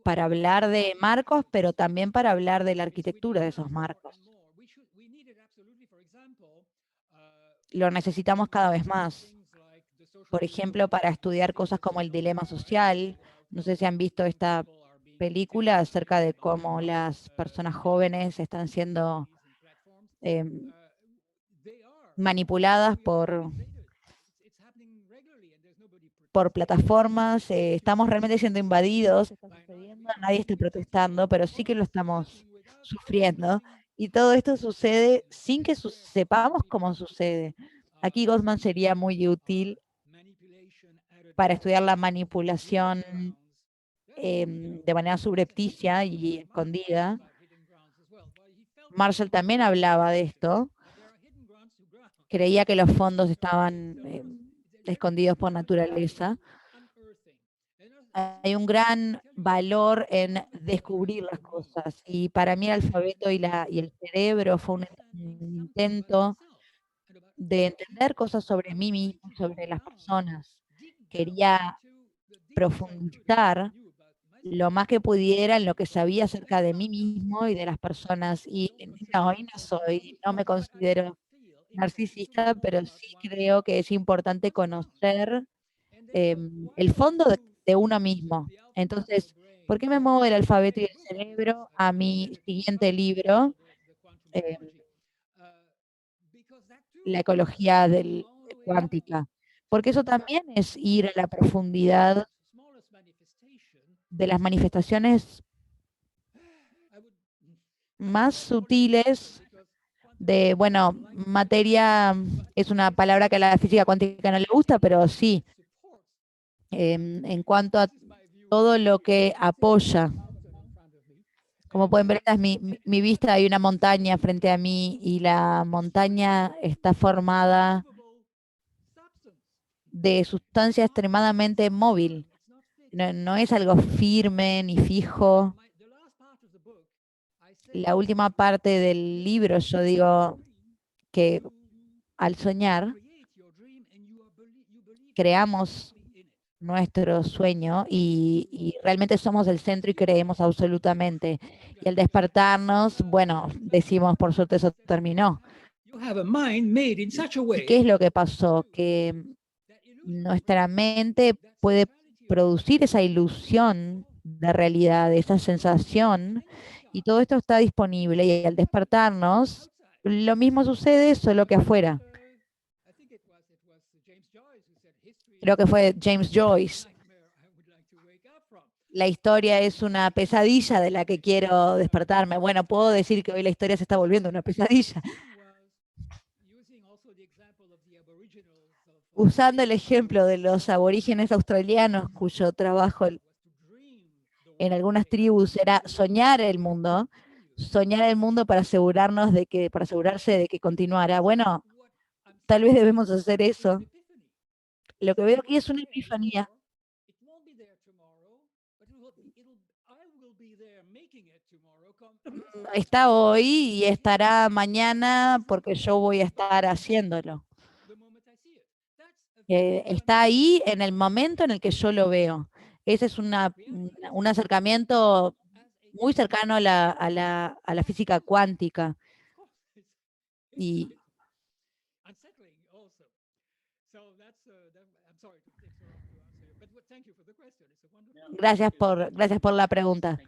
para hablar de marcos, pero también para hablar de la arquitectura de esos marcos. Lo necesitamos cada vez más. Por ejemplo, para estudiar cosas como el dilema social. No sé si han visto esta película acerca de cómo las personas jóvenes están siendo manipuladas por plataformas. Estamos realmente siendo invadidos, está sucediendo, nadie está protestando, pero sí que lo estamos sufriendo. Y todo esto sucede sin que sepamos cómo sucede. Aquí Goffman sería muy útil para estudiar la manipulación de manera subrepticia y escondida. Marshall también hablaba de esto. Creía que los fondos estaban escondidos por naturaleza. Hay un gran valor en descubrir las cosas. Y para mí el alfabeto y el cerebro fue un intento de entender cosas sobre mí mismo, sobre las personas. Quería profundizar lo más que pudiera en lo que sabía acerca de mí mismo y de las personas. Y no me considero narcisista, pero sí creo que es importante conocer el fondo de uno mismo. Entonces, ¿por qué me muevo del alfabeto y el cerebro a mi siguiente libro, eh, La ecología cuántica? Porque eso también es ir a la profundidad de las manifestaciones más sutiles de, bueno, materia es una palabra que a la física cuántica no le gusta, pero sí, en cuanto a todo lo que apoya. Como pueden ver, esta es mi vista, hay una montaña frente a mí y la montaña está formada de sustancia extremadamente móvil. No es algo firme ni fijo. La última parte del libro yo digo que al soñar creamos nuestro sueño y realmente somos el centro y creemos absolutamente. Y al despertarnos, bueno, decimos, por suerte eso terminó. ¿Y qué es lo que pasó? Que nuestra mente puede producir esa ilusión de realidad, esa sensación, y todo esto está disponible. Y al despertarnos, lo mismo sucede, solo que afuera. Creo que fue James Joyce. La historia es una pesadilla de la que quiero despertarme. Bueno, puedo decir que hoy la historia se está volviendo una pesadilla. Usando el ejemplo de los aborígenes australianos, cuyo trabajo en algunas tribus era soñar el mundo para para asegurarse de que continuara. Bueno, tal vez debemos hacer eso. Lo que veo aquí es una epifanía. Está hoy y estará mañana porque yo voy a estar haciéndolo. Está ahí en el momento en el que yo lo veo. Ese es un acercamiento muy cercano a la física cuántica. Y gracias por la pregunta.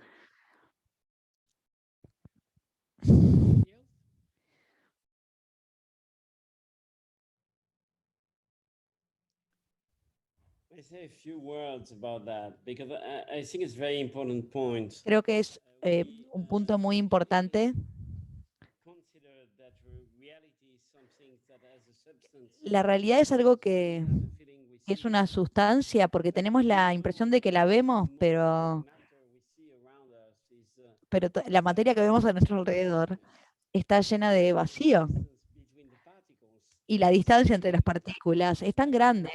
I say a few words about that because I think it's very important point. Creo que es un punto muy importante. Consider that reality is something that has a substance. La realidad es algo que es una sustancia porque tenemos la impresión de que la vemos, pero la materia que vemos a nuestro alrededor está llena de vacío. Y la distancia entre las partículas es tan grande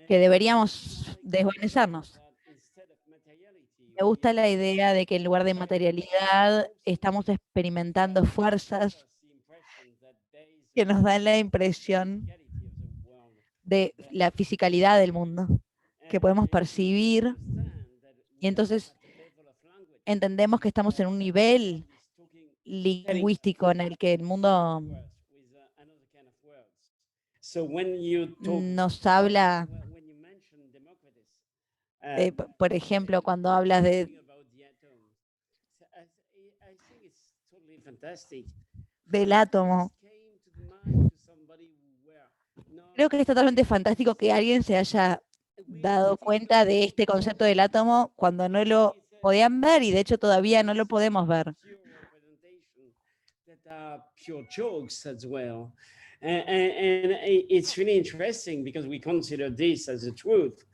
que deberíamos desvanecernos. Me gusta la idea de que en lugar de materialidad estamos experimentando fuerzas que nos dan la impresión de la fisicalidad del mundo, que podemos percibir, y entonces entendemos que estamos en un nivel lingüístico en el que el mundo nos habla, por ejemplo, cuando hablas del átomo. Creo que es totalmente fantástico que alguien se haya dado cuenta de este concepto del átomo cuando no lo podían ver, y de hecho todavía no lo podemos ver. Pure jokes as well. And it's really interesting because we consider this as a truth.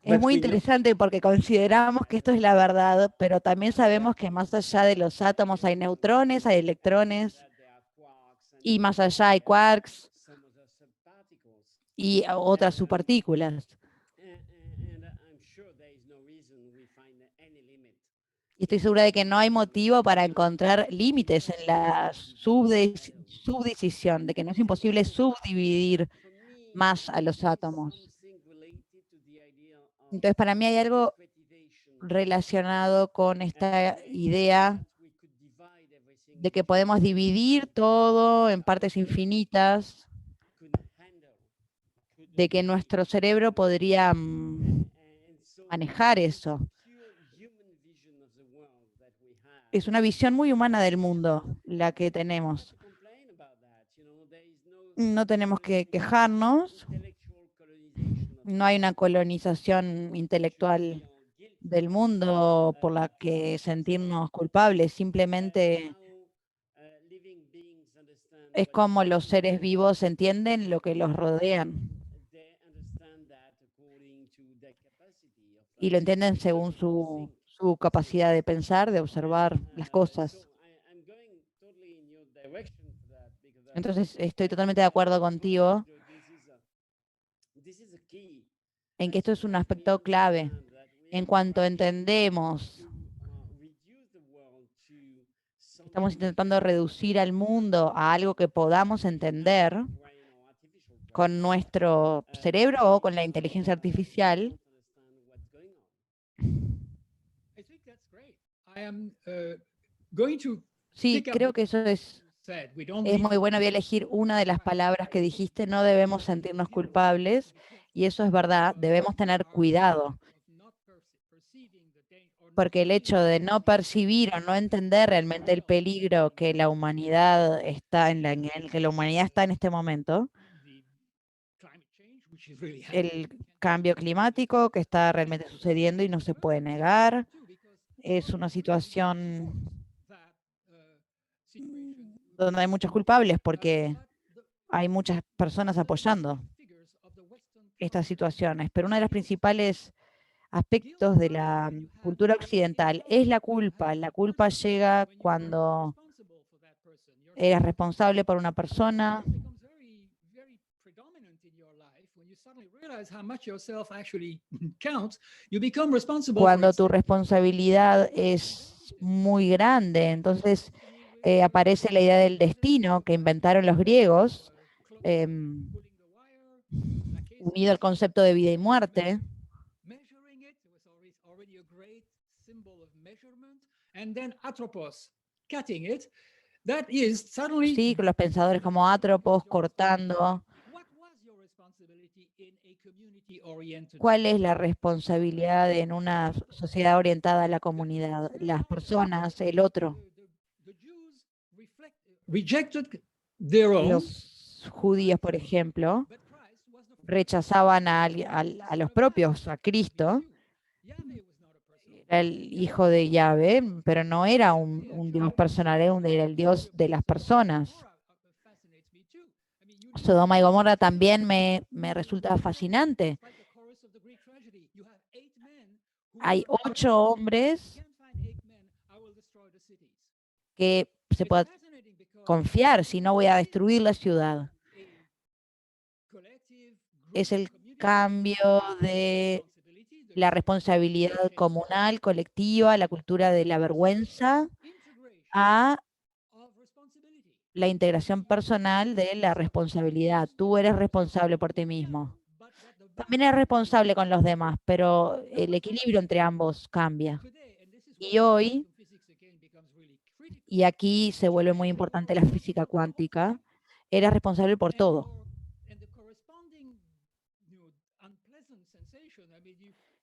Es muy interesante porque consideramos que esto es la verdad, pero también sabemos que más allá de los átomos hay neutrones, hay electrones, y más allá hay quarks y otras subpartículas. Y estoy segura de que no hay motivo para encontrar límites en la subdivisión, de que no es imposible subdividir más a los átomos. Entonces, para mí hay algo relacionado con esta idea de que podemos dividir todo en partes infinitas, de que nuestro cerebro podría manejar eso. Es una visión muy humana del mundo la que tenemos. No tenemos que quejarnos. No hay una colonización intelectual del mundo por la que sentirnos culpables. Simplemente es como los seres vivos entienden lo que los rodean. Y lo entienden según su capacidad de pensar, de observar las cosas. Entonces, estoy totalmente de acuerdo contigo en que esto es un aspecto clave. En cuanto entendemos, estamos intentando reducir al mundo a algo que podamos entender con nuestro cerebro o con la inteligencia artificial. Sí, creo que eso es muy bueno. Voy a elegir una de las palabras que dijiste: no debemos sentirnos culpables, y eso es verdad, debemos tener cuidado, porque el hecho de no percibir o no entender realmente el peligro que la humanidad está en el que la humanidad está en este momento, el cambio climático que está realmente sucediendo y no se puede negar, es una situación donde hay muchos culpables porque hay muchas personas apoyando estas situaciones. Pero una de las principales aspectos de la cultura occidental es la culpa. La culpa llega cuando eres responsable por una persona, cuando tu responsabilidad es muy grande. Entonces aparece la idea del destino que inventaron los griegos, unido al concepto de vida y muerte. Sí, con los pensadores como Atropos cortando. ¿Cuál es la responsabilidad en una sociedad orientada a la comunidad? Las personas, el otro. Los judíos, por ejemplo, rechazaban a los propios, a Cristo. Era el hijo de Yahvé, pero no era un Dios personal, era el Dios de las personas. Sodoma y Gomorra también me resulta fascinante. Hay 8 hombres que se puede confiar, si no voy a destruir la ciudad. Es el cambio de la responsabilidad comunal, colectiva, la cultura de la vergüenza, a la integración personal de la responsabilidad. Tú eres responsable por ti mismo. También eres responsable con los demás, pero el equilibrio entre ambos cambia. Y hoy, y aquí se vuelve muy importante la física cuántica, eres responsable por todo.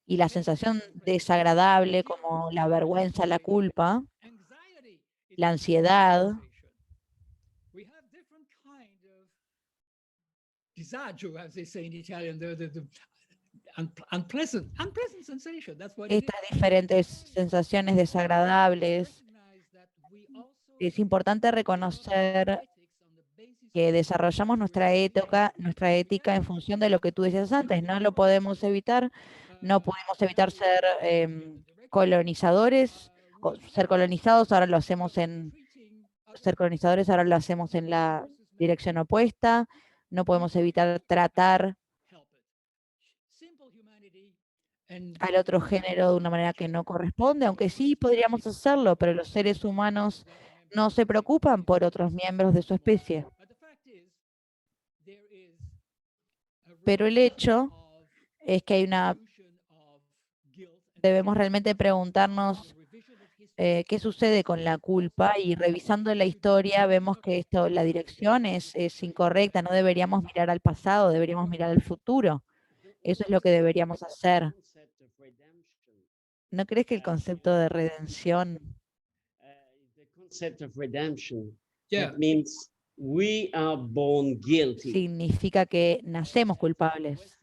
Y la sensación desagradable como la vergüenza, la culpa, la ansiedad, estas diferentes sensaciones desagradables, es importante reconocer que desarrollamos nuestra ética en función de lo que tú decías antes. No lo podemos evitar, no podemos evitar ser colonizadores o ser colonizados, ahora lo hacemos ser colonizadores, ahora lo hacemos en la dirección opuesta, no podemos evitar tratar al otro género de una manera que no corresponde, aunque sí podríamos hacerlo, pero los seres humanos no se preocupan por otros miembros de su especie. Pero el hecho es que debemos realmente preguntarnos qué sucede con la culpa, y revisando la historia vemos que la dirección es incorrecta. No deberíamos mirar al pasado, deberíamos mirar al futuro. Eso es lo que deberíamos hacer. ¿No crees que el concepto de redención significa que nacemos culpables?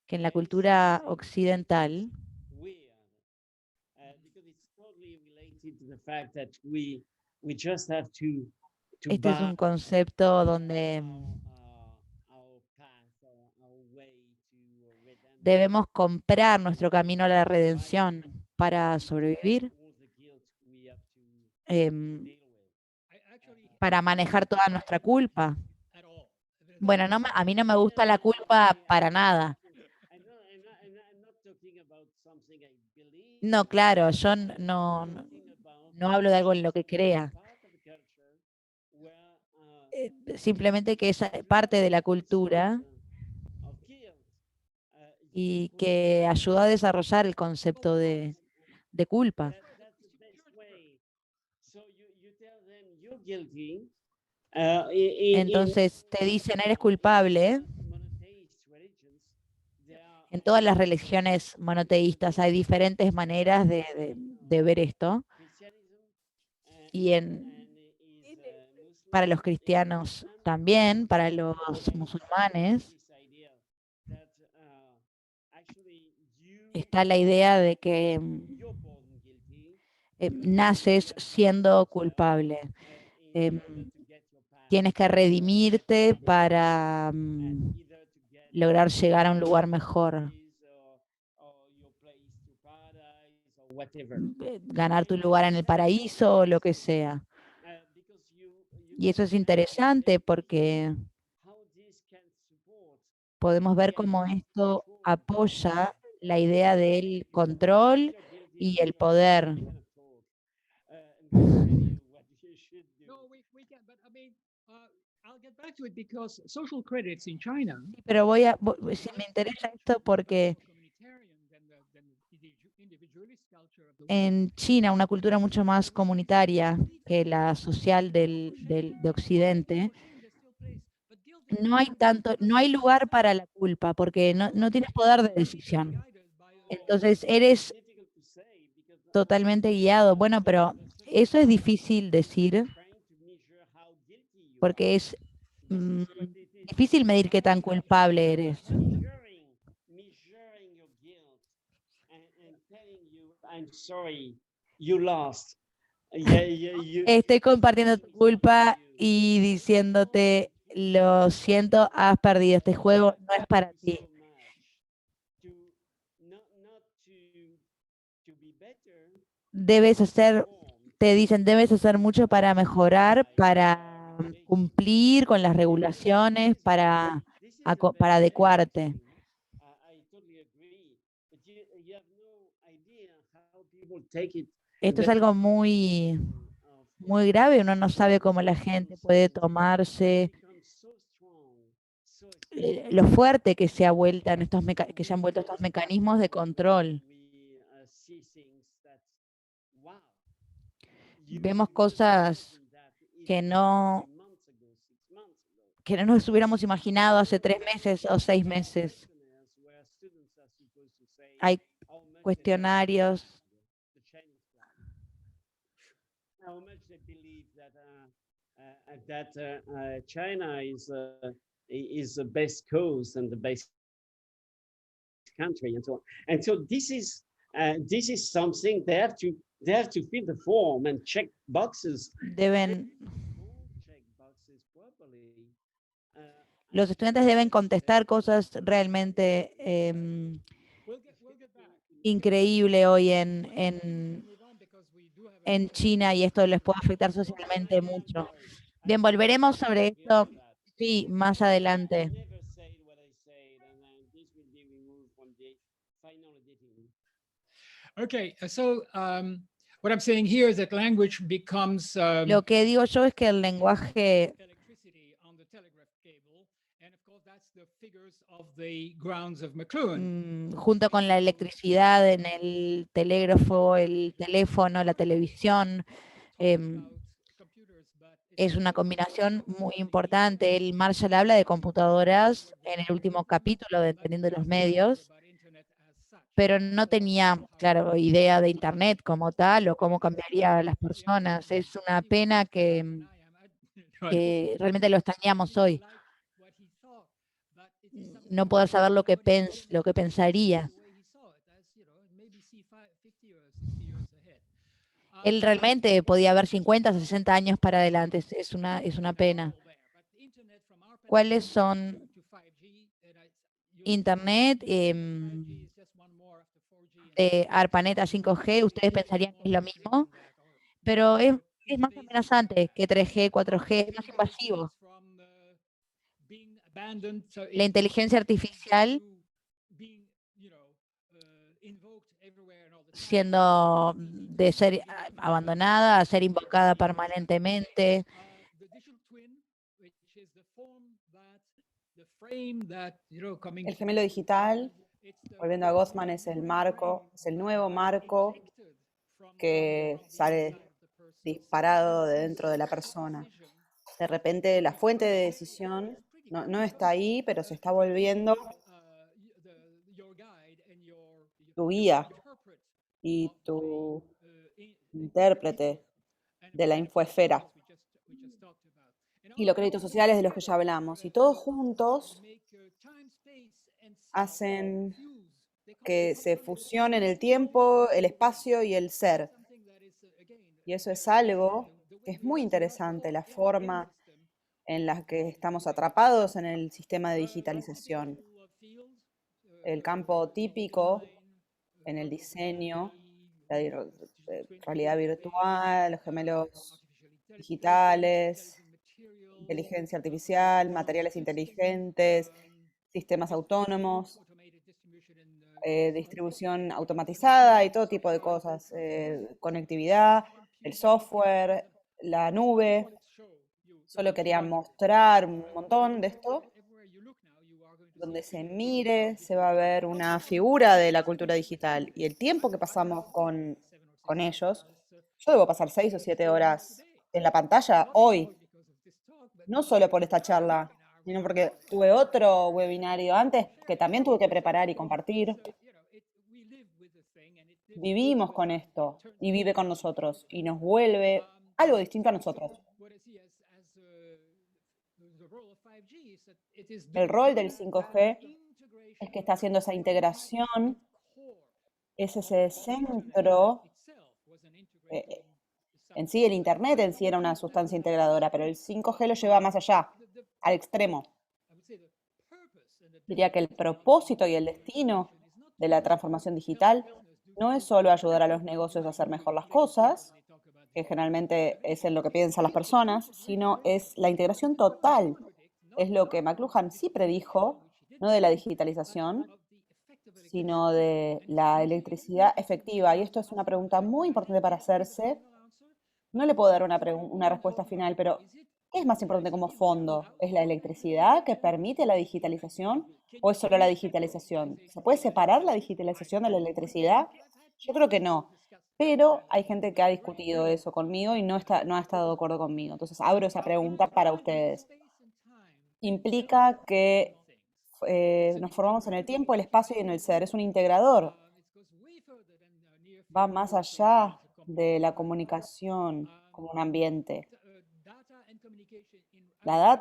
Que en la cultura occidental este es un concepto donde debemos comprar nuestro camino a la redención para sobrevivir, para manejar toda nuestra culpa. Bueno, a mí no me gusta la culpa para nada. No, claro, yo no hablo de algo en lo que crea. Simplemente que es parte de la cultura y que ayuda a desarrollar el concepto de culpa. Entonces te dicen, eres culpable. En todas las religiones monoteístas hay diferentes maneras de ver esto. Y para los cristianos también, para los musulmanes, está la idea de que naces siendo culpable. Tienes que redimirte para lograr llegar a un lugar mejor. whatever. ganar tu lugar en el paraíso o lo que sea. Because Y eso es interesante porque how this can support podemos ver cómo esto apoya la idea del control y el poder. No, we can, but I mean, I'll get back to it because social credits in China Sí, pero si me interesa esto porque communitarian than the individualist culture of the West. en China, una cultura mucho más comunitaria que la social de Occidente, Shame, there's still place, but guilt no hay lugar para la culpa porque no tienes poder de decisión. guided by Entonces eres difficult to say because totalmente guiado. Bueno, pero eso es difícil decir trying to measure how guilty you are. porque es This is what it is. difícil medir qué tan culpable eres. Measuring your guilt and telling you, I'm sorry, you lost. Estoy compartiendo tu culpa y diciéndote, lo siento, has perdido. Este juego no es para ti. Te dicen, debes hacer mucho para mejorar, para cumplir con las regulaciones, para adecuarte. Esto es algo muy grave. Uno no sabe cómo la gente puede tomarse lo fuerte que se ha vuelto que se han vuelto estos mecanismos de control. Vemos cosas que no nos hubiéramos imaginado hace 3 meses o 6 meses. Hay cuestionarios. How much they believe that China is the best cause and the best country and so on. And so this is something they have to fill the form and check boxes. Los estudiantes deben contestar cosas realmente increíbles hoy en China, y esto les puede afectar socialmente mucho. Bien, volveremos sobre esto, sí, más adelante. Okay, so what I'm saying here is that language becomes Lo que digo yo es que el lenguaje electricity on the telegraph cable, and of course that's the figures of the grounds of McLuhan. Junto con la electricidad en el telégrafo, el teléfono, la televisión, es una combinación muy importante. El Marshall habla de computadoras en el último capítulo de Entendiendo los Medios, pero no tenía, claro, idea de Internet como tal o cómo cambiaría a las personas. Es una pena que realmente lo extrañamos hoy. No poder saber lo que pensaría. Él realmente podía ver 50, 60 años para adelante. Es una pena. ¿Cuáles son Internet, de ARPANET a 5G? Ustedes pensarían que es lo mismo, pero es más amenazante que 3G, 4G, es más invasivo. La inteligencia artificial siendo de ser abandonada a ser invocada permanentemente. El gemelo digital, volviendo a Goffman, es el marco, es el nuevo marco que sale disparado de dentro de la persona. De repente la fuente de decisión no está ahí, pero se está volviendo tu guía y tu intérprete de la infoesfera. Y los créditos sociales de los que ya hablamos. Y todos juntos hacen que se fusionen el tiempo, el espacio y el ser. Y eso es algo que es muy interesante, la forma en la que estamos atrapados en el sistema de digitalización. El campo típico en el diseño la realidad virtual, los gemelos digitales, inteligencia artificial, materiales inteligentes, sistemas autónomos, distribución automatizada y todo tipo de cosas, conectividad, el software, la nube. Solo quería mostrar un montón de esto. Donde se mire, se va a ver una figura de la cultura digital y el tiempo que pasamos con ellos. Yo debo pasar 6 o 7 horas en la pantalla hoy, no solo por esta charla, sino porque tuve otro webinario antes que también tuve que preparar y compartir. Vivimos con esto y vive con nosotros y nos vuelve algo distinto a nosotros. El rol del 5G es que está haciendo esa integración, es ese centro. En sí, el Internet en sí era una sustancia integradora, pero el 5G lo lleva más allá, al extremo. Diría que el propósito y el destino de la transformación digital no es solo ayudar a los negocios a hacer mejor las cosas, que generalmente es en lo que piensan las personas, sino es la integración total. Es lo que McLuhan sí predijo, no de la digitalización, sino de la electricidad efectiva. Y esto es una pregunta muy importante para hacerse. No le puedo dar una respuesta final, pero ¿qué es más importante como fondo? ¿Es la electricidad que permite la digitalización o es solo la digitalización? ¿Se puede separar la digitalización de la electricidad? Yo creo que no, pero hay gente que ha discutido eso conmigo y no ha estado de acuerdo conmigo. Entonces abro esa pregunta para ustedes. Implica que nos formamos en el tiempo, el espacio y en el ser. Es un integrador. Va más allá de la comunicación como un ambiente.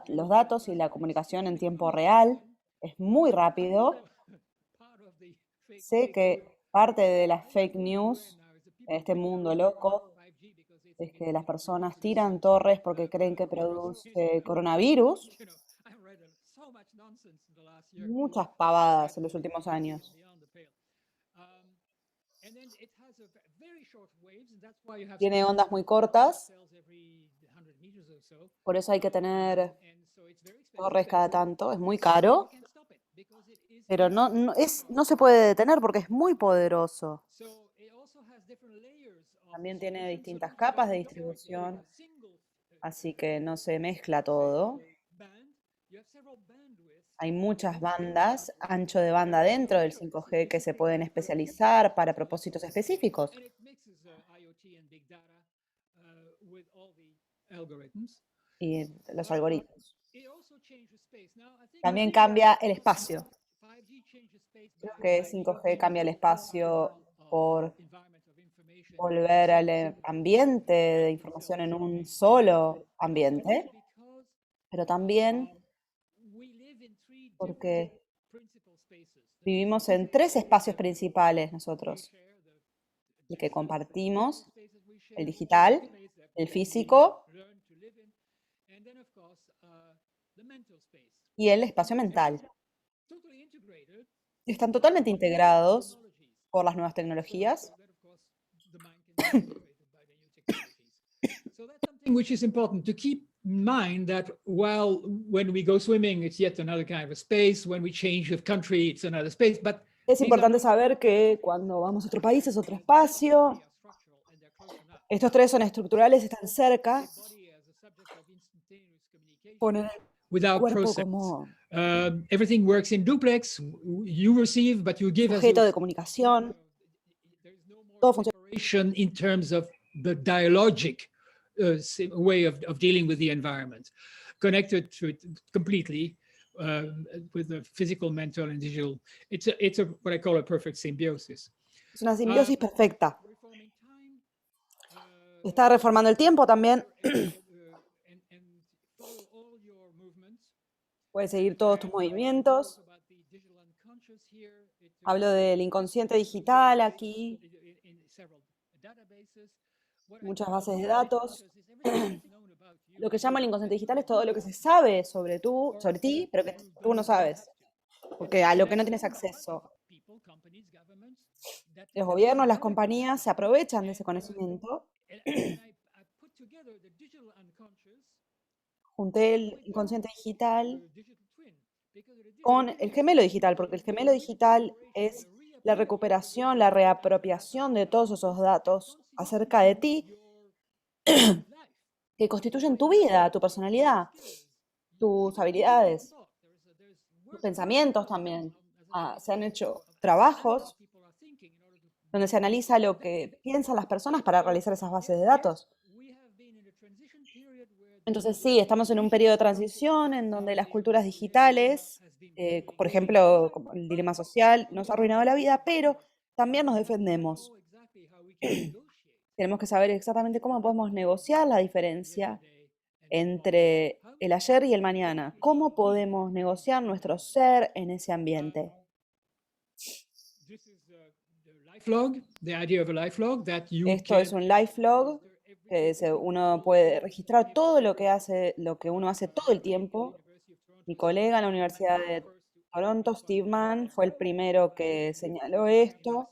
Los datos y la comunicación en tiempo real es muy rápido. Sé que parte de las fake news en este mundo loco es que las personas tiran torres porque creen que produce coronavirus. Muchas pavadas en los últimos años. Tiene ondas muy cortas, por eso hay que tener torres cada tanto, es muy caro, pero no se puede detener porque es muy poderoso. También tiene distintas capas de distribución, así que no se mezcla todo. Hay muchas bandas, ancho de banda dentro del 5G que se pueden especializar para propósitos específicos. Y los algoritmos. También cambia el espacio. Creo que 5G cambia el espacio por volver al ambiente de información en un solo ambiente, pero también porque vivimos en 3 espacios principales nosotros, el que compartimos, el digital, el físico y el espacio mental. Están totalmente integrados por las nuevas tecnologías. Which is important to keep in mind that while when we go swimming, it's yet another kind of space. When we change of country, it's another space. But es importante saber que cuando vamos a otro país es otro espacio. Estos 3 son estructurales, están cerca. Poner el cuerpo como everything works in duplex. You receive, but you give objeto de comunicación. Todo funciona in terms of the dialogic way of dealing with the environment, connected to it completely with the physical, mental, and digital. It's what I call a perfect symbiosis. Es una simbiosis perfecta. Está reformando el tiempo también. Puedes seguir todos tus movimientos. Hablo del inconsciente digital aquí. Muchas bases de datos. Lo que llamo el inconsciente digital es todo lo que se sabe sobre ti, pero que tú no sabes, porque a lo que no tienes acceso. Los gobiernos, las compañías se aprovechan de ese conocimiento. Junté el inconsciente digital con el gemelo digital, porque el gemelo digital es la recuperación, la reapropiación de todos esos datos acerca de ti que constituyen tu vida, tu personalidad, tus habilidades, tus pensamientos también. Se han hecho trabajos donde se analiza lo que piensan las personas para realizar esas bases de datos. Entonces sí, estamos en un periodo de transición en donde las culturas digitales, por ejemplo, como el dilema social, nos ha arruinado la vida, pero también nos defendemos. Tenemos que saber exactamente cómo podemos negociar la diferencia entre el ayer y el mañana. ¿Cómo podemos negociar nuestro ser en ese ambiente? Esto es un life log que uno puede registrar todo lo que uno hace todo el tiempo. Mi colega en la Universidad de Toronto, Steve Mann, fue el primero que señaló esto,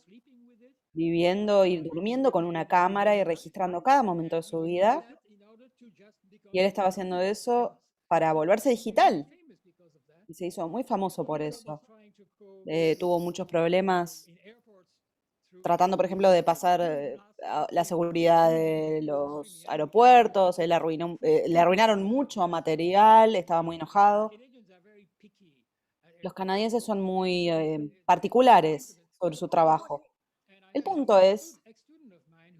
viviendo y durmiendo con una cámara y registrando cada momento de su vida. Y él estaba haciendo eso para volverse digital. Y se hizo muy famoso por eso. Tuvo muchos problemas tratando, por ejemplo, de pasar la seguridad de los aeropuertos. Le arruinaron mucho material, estaba muy enojado. Los canadienses son muy particulares sobre su trabajo. El punto es,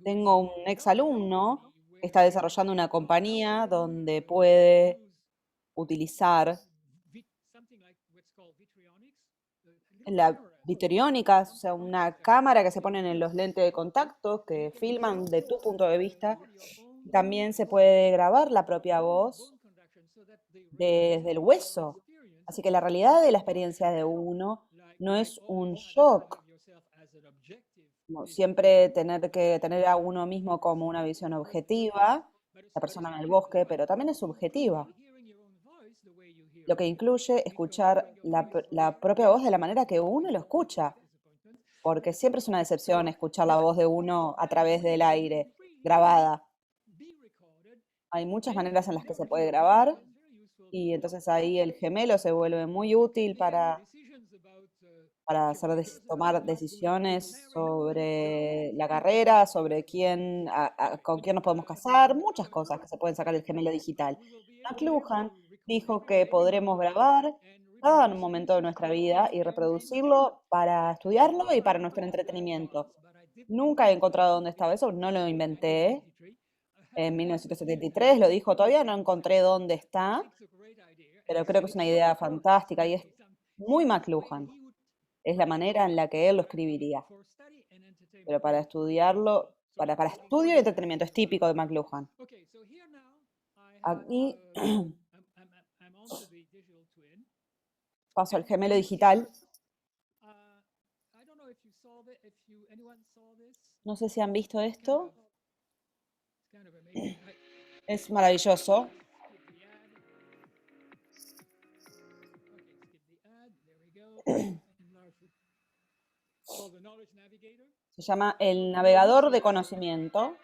tengo un exalumno que está desarrollando una compañía donde puede utilizar la vitriónica, o sea, una cámara que se ponen en los lentes de contacto que filman de tu punto de vista. También se puede grabar la propia voz desde el hueso. Así que la realidad de la experiencia de uno no es un shock. Como siempre tener que tener a uno mismo como una visión objetiva, la persona en el bosque, pero también es subjetiva. Lo que incluye escuchar la propia voz de la manera que uno lo escucha, porque siempre es una decepción escuchar la voz de uno a través del aire, grabada. Hay muchas maneras en las que se puede grabar y entonces ahí el gemelo se vuelve muy útil para tomar decisiones sobre la carrera, sobre con quién nos podemos casar, muchas cosas que se pueden sacar del gemelo digital. McLuhan dijo que podremos grabar cada momento de nuestra vida y reproducirlo para estudiarlo y para nuestro entretenimiento. Nunca he encontrado dónde estaba eso, no lo inventé. En 1973 lo dijo, todavía no encontré dónde está, pero creo que es una idea fantástica y es muy McLuhan. Es la manera en la que él lo escribiría. Pero para estudiarlo, para estudio y entretenimiento, es típico de McLuhan. Aquí paso al gemelo digital. No sé si han visto esto. Es maravilloso. Se llama el navegador de conocimiento.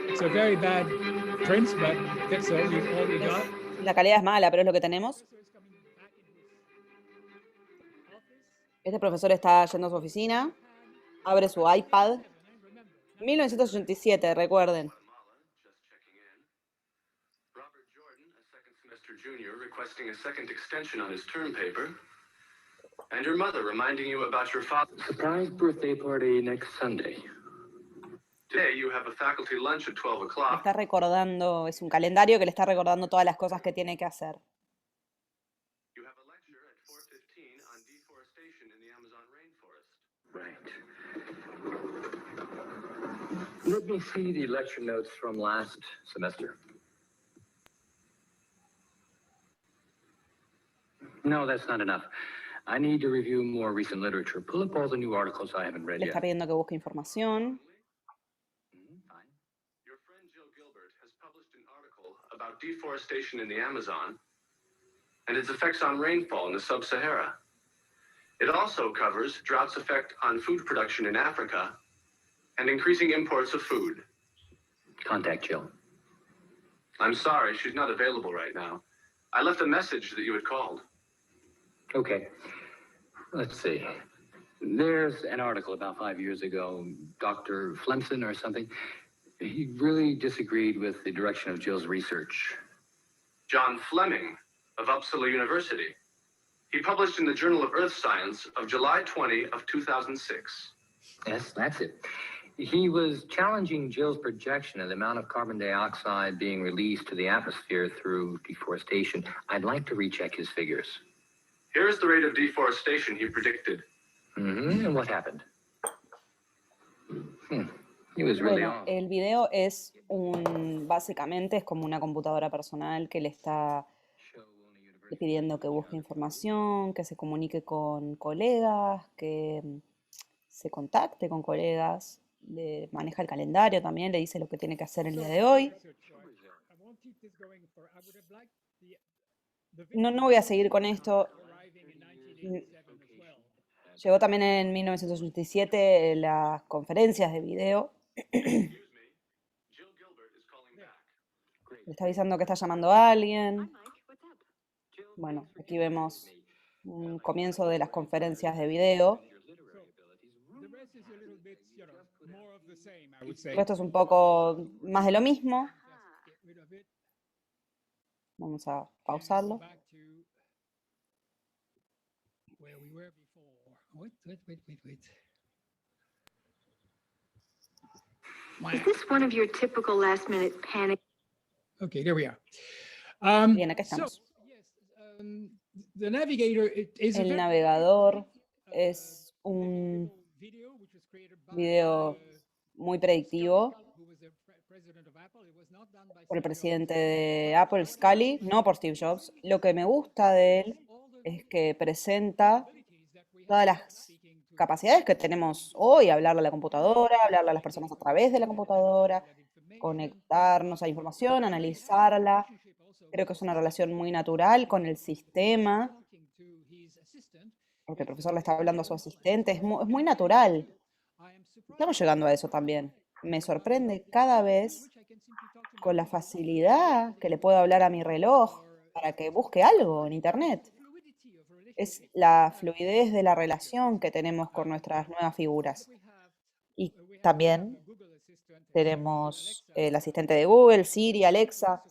It's a very bad print, but that's all we got. La calidad es mala, pero es lo que tenemos. Este profesor está yendo a su oficina, abre su iPad. 1987, recuerden. Robert Jordan, a second semester junior, requesting a second extension on his term paper. And your mother reminding you about your father's surprise birthday party next Sunday. Today you have a faculty lunch at 12 o'clock. Está recordando, es un calendario que le está recordando todas las cosas que tiene que hacer. You have a lecture at 4:15 on deforestation in the Amazon rainforest. Right. Let me see the lecture notes from last semester. No, that's not enough. I need to review more recent literature. Pull up all the new articles I haven't read Le está yet. pidiendo que busque información. Fine. Your friend Jill Gilbert has published an article about deforestation in the Amazon and its effects on rainfall in the sub-Sahara. It also covers drought's effect on food production in Africa and increasing imports of food. Contact Jill. I'm sorry, she's not available right now. I left a message that you had called. Okay. Let's see. There's an article about 5 years ago, Dr. Flemson or something. He really disagreed with the direction of Jill's research. John Fleming of Uppsala University. He published in the Journal of Earth Science of July 20 of 2006. Yes, that's it. He was challenging Jill's projection of the amount of carbon dioxide being released to the atmosphere through deforestation. I'd like to recheck his figures. Here's the rate of deforestation he predicted. And what happened? He was really Bueno, off. el video es básicamente es como una computadora personal que le está pidiendo que busque información, que se comunique con colegas, que se contacte con colegas, le maneja el calendario también, le dice lo que tiene que hacer el día de hoy. No voy a seguir con esto. Llegó también en 1987 las conferencias de video. Le está avisando que está llamando a alguien. Bueno, aquí vemos un comienzo de las conferencias de video. Esto es un poco más de lo mismo. Vamos a pausarlo. Is this one of your typical last-minute panic? Okay, there we are. Bien, acá estamos. The navigator is a El very navegador es un video muy predictivo por el presidente de Apple, Sculley, no por Steve Jobs. Lo que me gusta de él es que presenta todas las capacidades que tenemos hoy, hablarle a la computadora, hablarle a las personas a través de la computadora, conectarnos a información, analizarla. Creo que es una relación muy natural con el sistema, porque el profesor le está hablando a su asistente, es muy natural. Estamos llegando a eso también. Me sorprende cada vez con la facilidad que le puedo hablar a mi reloj para que busque algo en internet. Es la fluidez de la relación que tenemos con nuestras nuevas figuras. Y también tenemos el asistente de Google, Siri, Alexa.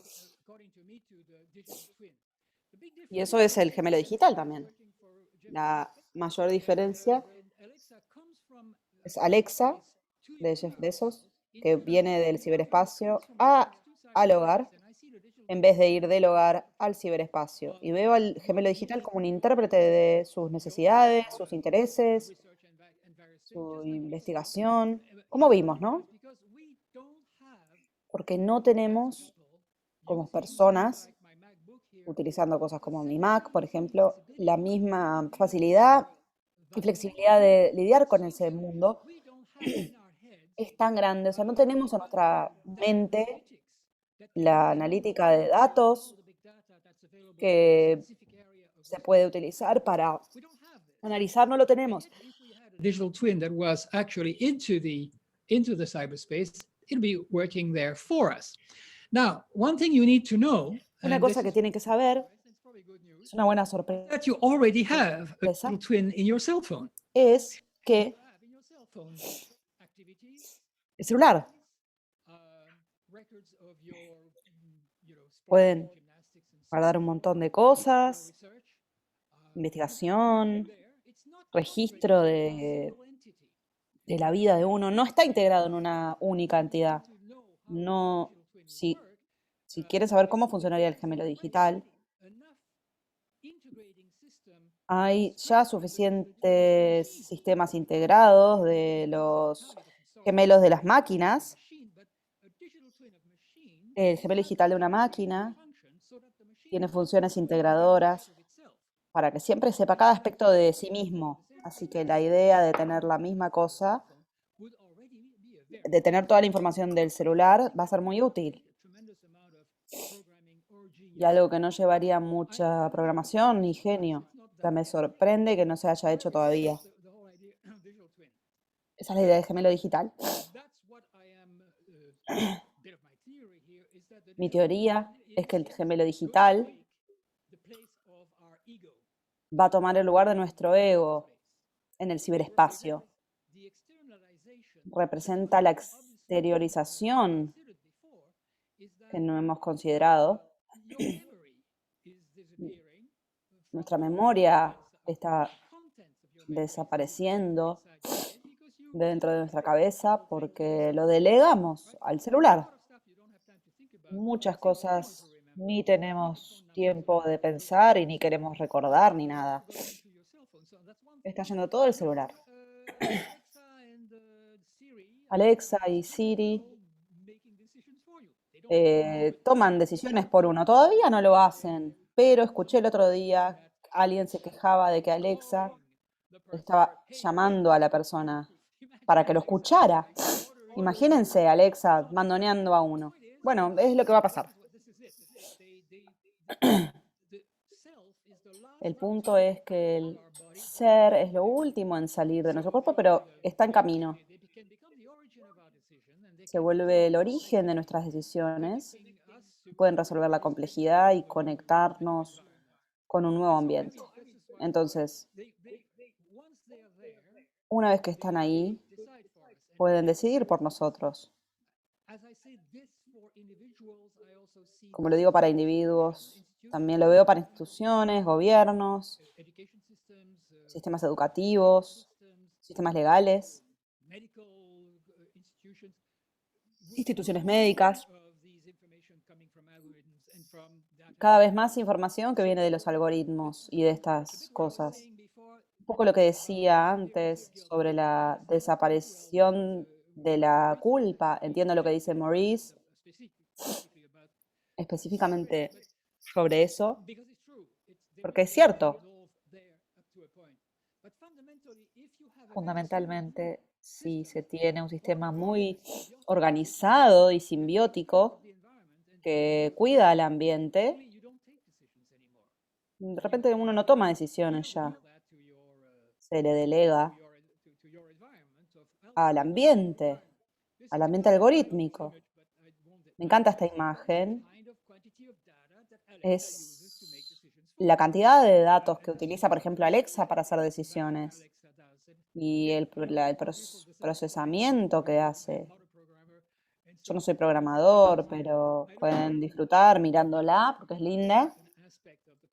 Y eso es el gemelo digital también. La mayor diferencia es Alexa, de Jeff Bezos, que viene del ciberespacio al hogar, en vez de ir del hogar al ciberespacio. Y veo al gemelo digital como un intérprete de sus necesidades, sus intereses, su investigación, como vimos, ¿no? Porque no tenemos, como personas, utilizando cosas como mi Mac, por ejemplo, la misma facilidad y flexibilidad de lidiar con ese mundo. Es tan grande, o sea, no tenemos en nuestra mente la analítica de datos que se puede utilizar para analizar, no lo tenemos. digital twin that was actually into the cyberspace, it'll be working there for us. Now, one thing you need to know, Una and cosa this que is- tienen que saber, es una buena sorpresa, that you already have a Esa. digital twin in your cell phone. es que In your cell phone activities, el celular records of your, sport, pueden gymnastics and guardar un montón de cosas, research, investigación, there. It's not registro operated as a de single entity. la vida de uno, no está integrado en una única entidad. To know how No, digital twin si, work, si quieres saber cómo funcionaría el gemelo digital, enough integrating system hay ya suficientes sistemas integrados de los gemelos de las máquinas. machine, but a digital twin of machine El gemelo digital de una máquina functions so that the machine tiene funciones integradoras of itself. para que siempre sepa cada aspecto de sí mismo. Así que la idea de tener la misma cosa, de tener toda la información del celular, va a ser muy útil. Y algo que no llevaría mucha programación ni genio. O sea, me sorprende que no se haya hecho todavía. Esa es la idea del gemelo digital. Mi teoría es que el gemelo digital va a tomar el lugar de nuestro ego en el ciberespacio. Representa la exteriorización que no hemos considerado. Nuestra memoria está desapareciendo de dentro de nuestra cabeza porque lo delegamos al celular. Muchas cosas ni tenemos tiempo de pensar y ni queremos recordar ni nada. Está yendo todo el celular. Alexa y Siri toman decisiones por uno. Todavía no lo hacen, pero escuché el otro día alguien se quejaba de que Alexa estaba llamando a la persona para que lo escuchara. Imagínense Alexa mandoneando a uno. Bueno, es lo que va a pasar. El punto es que el ser es lo último en salir de nuestro cuerpo, pero está en camino. Se vuelve el origen de nuestras decisiones. Pueden resolver la complejidad y conectarnos con un nuevo ambiente. Entonces, una vez que están ahí, pueden decidir por nosotros. Como lo digo para individuos, también lo veo para instituciones, gobiernos, sistemas educativos, sistemas legales, instituciones médicas. Cada vez más información que viene de los algoritmos y de estas cosas. Un poco lo que decía antes sobre la desaparición de la culpa. Entiendo lo que dice Maurice específicamente sobre eso, porque es cierto. Fundamentalmente, si se tiene un sistema muy organizado y simbiótico que cuida al ambiente, de repente uno no toma decisiones ya. Se le delega al ambiente algorítmico. Me encanta esta imagen. Es la cantidad de datos que utiliza, por ejemplo, Alexa para hacer decisiones y el procesamiento que hace. Yo no soy programador, pero pueden disfrutar mirándola porque es linda,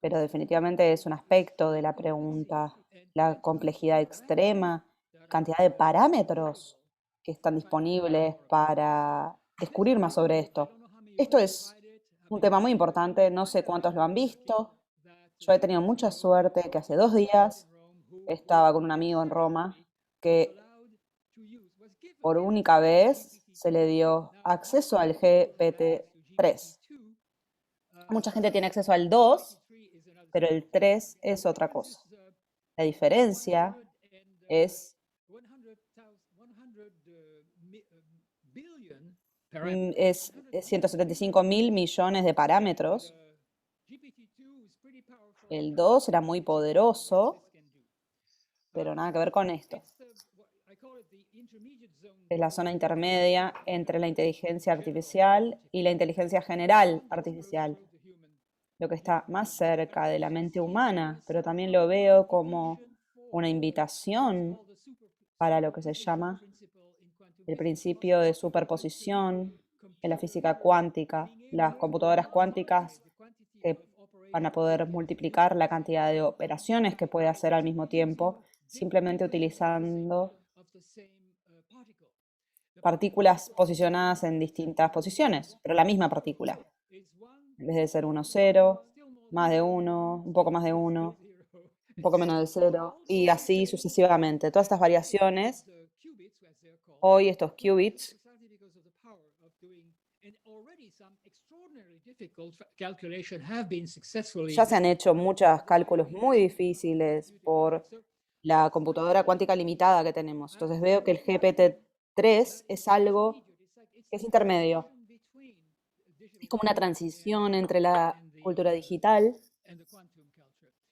pero definitivamente es un aspecto de la pregunta, la complejidad extrema, cantidad de parámetros que están disponibles para descubrir más sobre esto. Esto es un tema muy importante, no sé cuántos lo han visto. Yo he tenido mucha suerte que hace 2 días estaba con un amigo en Roma que por única vez se le dio acceso al GPT-3. Mucha gente tiene acceso al 2, pero el 3 es otra cosa. La diferencia es 175.000 millones de parámetros. El 2 era muy poderoso, pero nada que ver con esto. Es la zona intermedia entre la inteligencia artificial y la inteligencia general artificial, lo que está más cerca de la mente humana, pero también lo veo como una invitación para lo que se llama el principio de superposición en la física cuántica, las computadoras cuánticas que van a poder multiplicar la cantidad de operaciones que puede hacer al mismo tiempo, simplemente utilizando partículas posicionadas en distintas posiciones, pero la misma partícula. En vez de ser 1, 0, más de 1, un poco más de 1, un poco menos de 0, y así sucesivamente. Todas estas variaciones, hoy estos qubits, Ya se han hecho muchos cálculos muy difíciles por la computadora cuántica limitada que tenemos. Entonces veo que el GPT-3 es algo que es intermedio. Es como una transición entre la cultura digital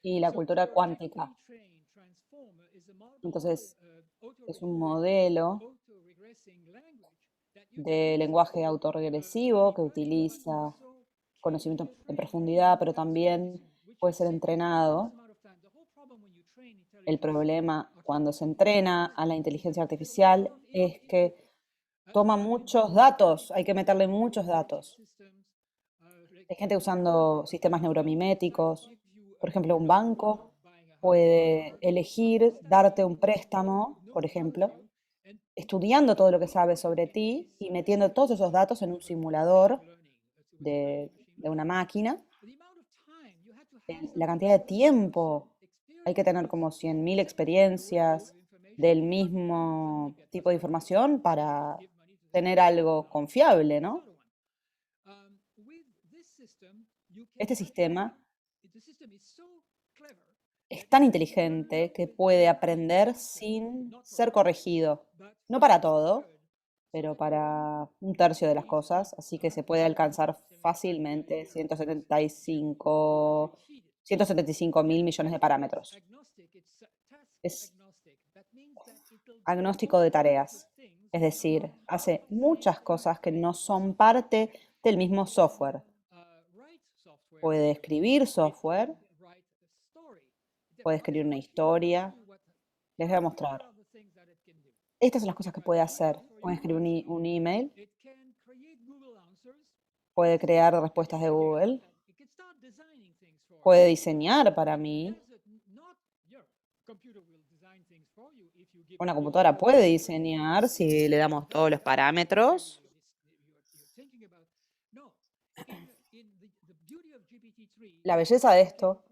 y la cultura cuántica. Entonces, es un modelo de lenguaje autorregresivo que utiliza conocimiento en profundidad, pero también puede ser entrenado. El problema cuando se entrena a la inteligencia artificial es que toma muchos datos, hay que meterle muchos datos. Hay gente usando sistemas neuromiméticos. Por ejemplo, un banco puede elegir darte un préstamo, por ejemplo, estudiando todo lo que sabe sobre ti y metiendo todos esos datos en un simulador de una máquina. La cantidad de tiempo, hay que tener como 100.000 experiencias del mismo tipo de información para tener algo confiable, ¿no? Este sistema es tan inteligente que puede aprender sin ser corregido. No para todo, pero para un tercio de las cosas, así que se puede alcanzar fácilmente 175.000 millones de parámetros. Es agnóstico de tareas, es decir, hace muchas cosas que no son parte del mismo software. Puede escribir software, puede escribir una historia. Les voy a mostrar. Estas son las cosas que puede hacer. Puede escribir un email, puede crear respuestas de Google, puede diseñar para mí. Una computadora puede diseñar si le damos todos los parámetros. La belleza de esto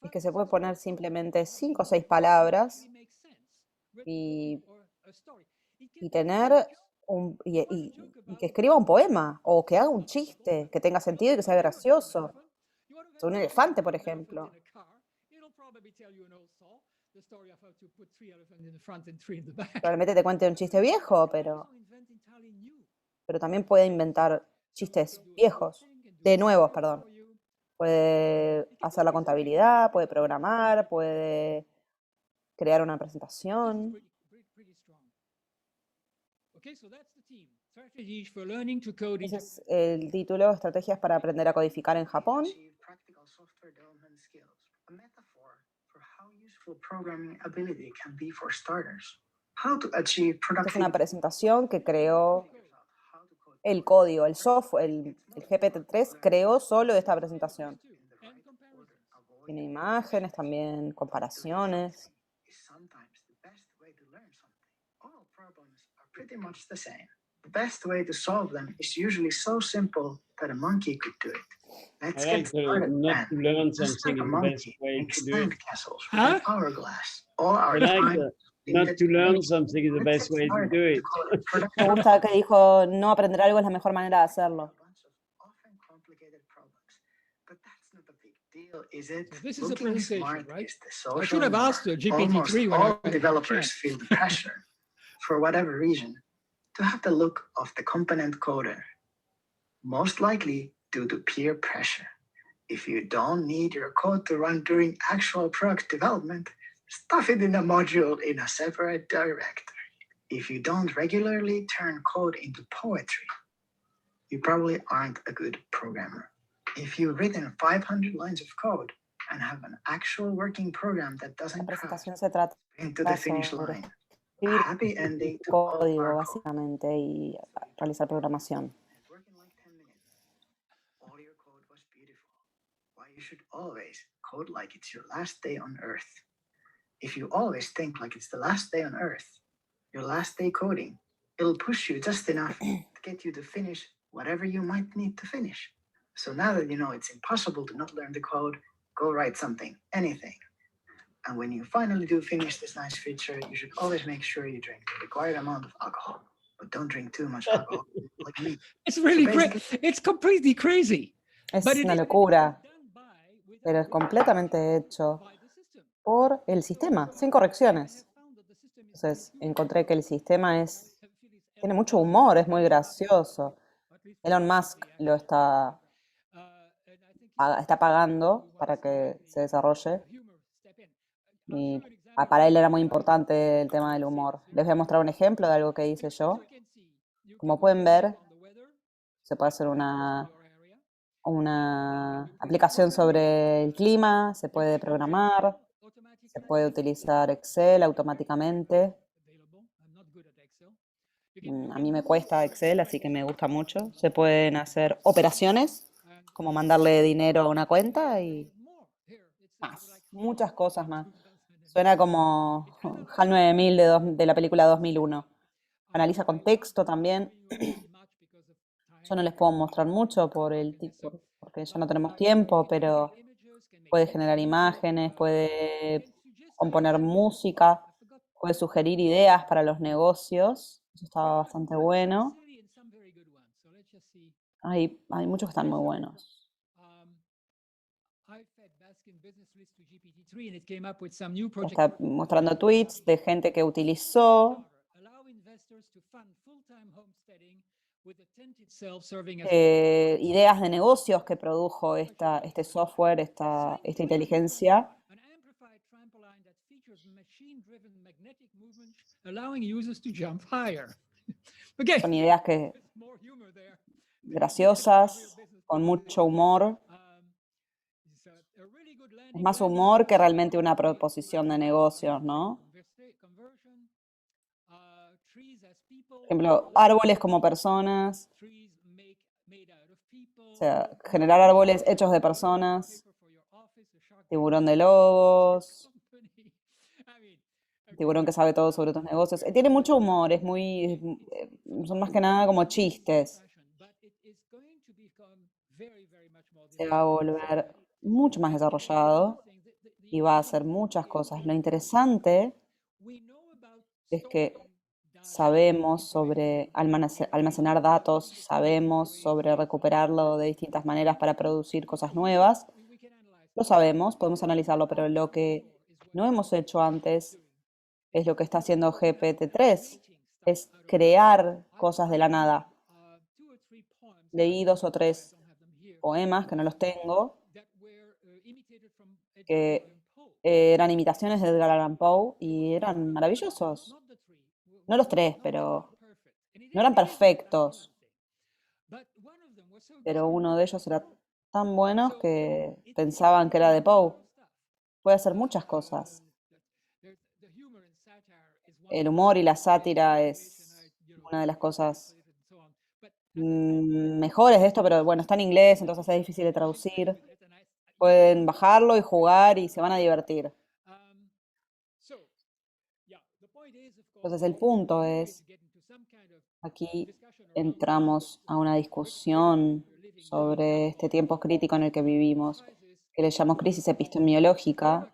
es que se puede poner simplemente 5 o 6 palabras y tener y que escriba un poema o que haga un chiste, que tenga sentido y que sea gracioso. Un elefante, por ejemplo. Probablemente te cuente un chiste viejo, pero también puede inventar chistes viejos, de nuevos, perdón. Puede hacer la contabilidad, puede programar, puede crear una presentación. Ese es el título, Estrategias para aprender a codificar en Japón. Esta es una presentación que creó el código, el software, el GPT-3 creó solo esta presentación. Tiene imágenes, también comparaciones. The best way to solve them is usually so simple that a monkey could do it. Let's get started not to learn something like a is the best monkey way makes to do it. sandcastles with an hourglass. All our time Not to learn something is the best way to do it. Me gusta que dijo, no aprender algo es la mejor manera de hacerlo. This is a presentation, right? I should have asked GPT-3 when all developers feel the pressure, for whatever reason, to have the look of the component coder, most likely due to peer pressure. If you don't need your code to run during actual product development, stuff it in a module in a separate directory. If you don't regularly turn code into poetry, you probably aren't a good programmer. If you've written 500 lines of code and have an actual working program that doesn't crash into the finish line, happy ending to código básicamente y realizar programación. All your code was beautiful. Why you should always code like it's your last day on Earth. If you always think like it's the last day on Earth, your last day coding, it'll push you just enough to get you to finish whatever you might need to finish. So now that you know it's impossible to not learn the code, go write something, anything. And when you finally do finish this nice feature, you should always make sure you drink the required amount of alcohol. But don't drink too much alcohol, like technique. It's really great. basically- It's completely crazy. Es But it una is locura, done by without pero es completamente hecho by the system. por el sistema, sin correcciones. Entonces, encontré que el sistema tiene mucho humor, es muy gracioso. Elon Musk lo está pagando para que se desarrolle. Y para él era muy importante el tema del humor. Les voy a mostrar un ejemplo de algo que hice yo. Como pueden ver, se puede hacer una aplicación sobre el clima, se puede programar, se puede utilizar Excel automáticamente. A mí me cuesta Excel, así que me gusta mucho. Se pueden hacer operaciones, como mandarle dinero a una cuenta y más, muchas cosas más. Suena como HAL 9000 de la película 2001. Analiza contexto también. Yo no les puedo mostrar mucho porque ya no tenemos tiempo, pero puede generar imágenes, puede componer música, puede sugerir ideas para los negocios. Eso estaba bastante bueno. Hay muchos que están muy buenos. Está mostrando tweets de gente que utilizó ideas de negocios que produjo este software, esta inteligencia. Son ideas graciosas, con mucho humor. Es más humor que realmente una proposición de negocios, ¿no? Por ejemplo, árboles como personas. O sea, generar árboles hechos de personas. Tiburón de lobos. Tiburón que sabe todo sobre tus negocios. Tiene mucho humor, son más que nada como chistes. Se va a volver mucho más desarrollado y va a hacer muchas cosas. Lo interesante es que sabemos sobre almacenar datos, sabemos sobre recuperarlo de distintas maneras para producir cosas nuevas. Lo sabemos, podemos analizarlo, pero lo que no hemos hecho antes es lo que está haciendo GPT-3, es crear cosas de la nada. Leí 2 o 3 poemas, que no los tengo, que eran imitaciones de Edgar Allan Poe y eran maravillosos. No los 3, pero no eran perfectos. Pero uno de ellos era tan bueno que pensaban que era de Poe. Puede hacer muchas cosas. El humor y la sátira es una de las cosas mejores de esto, pero bueno, está en inglés, entonces es difícil de traducir. Pueden bajarlo y jugar y se van a divertir. Entonces el punto es, aquí entramos a una discusión sobre este tiempo crítico en el que vivimos, que le llamo crisis epistemológica,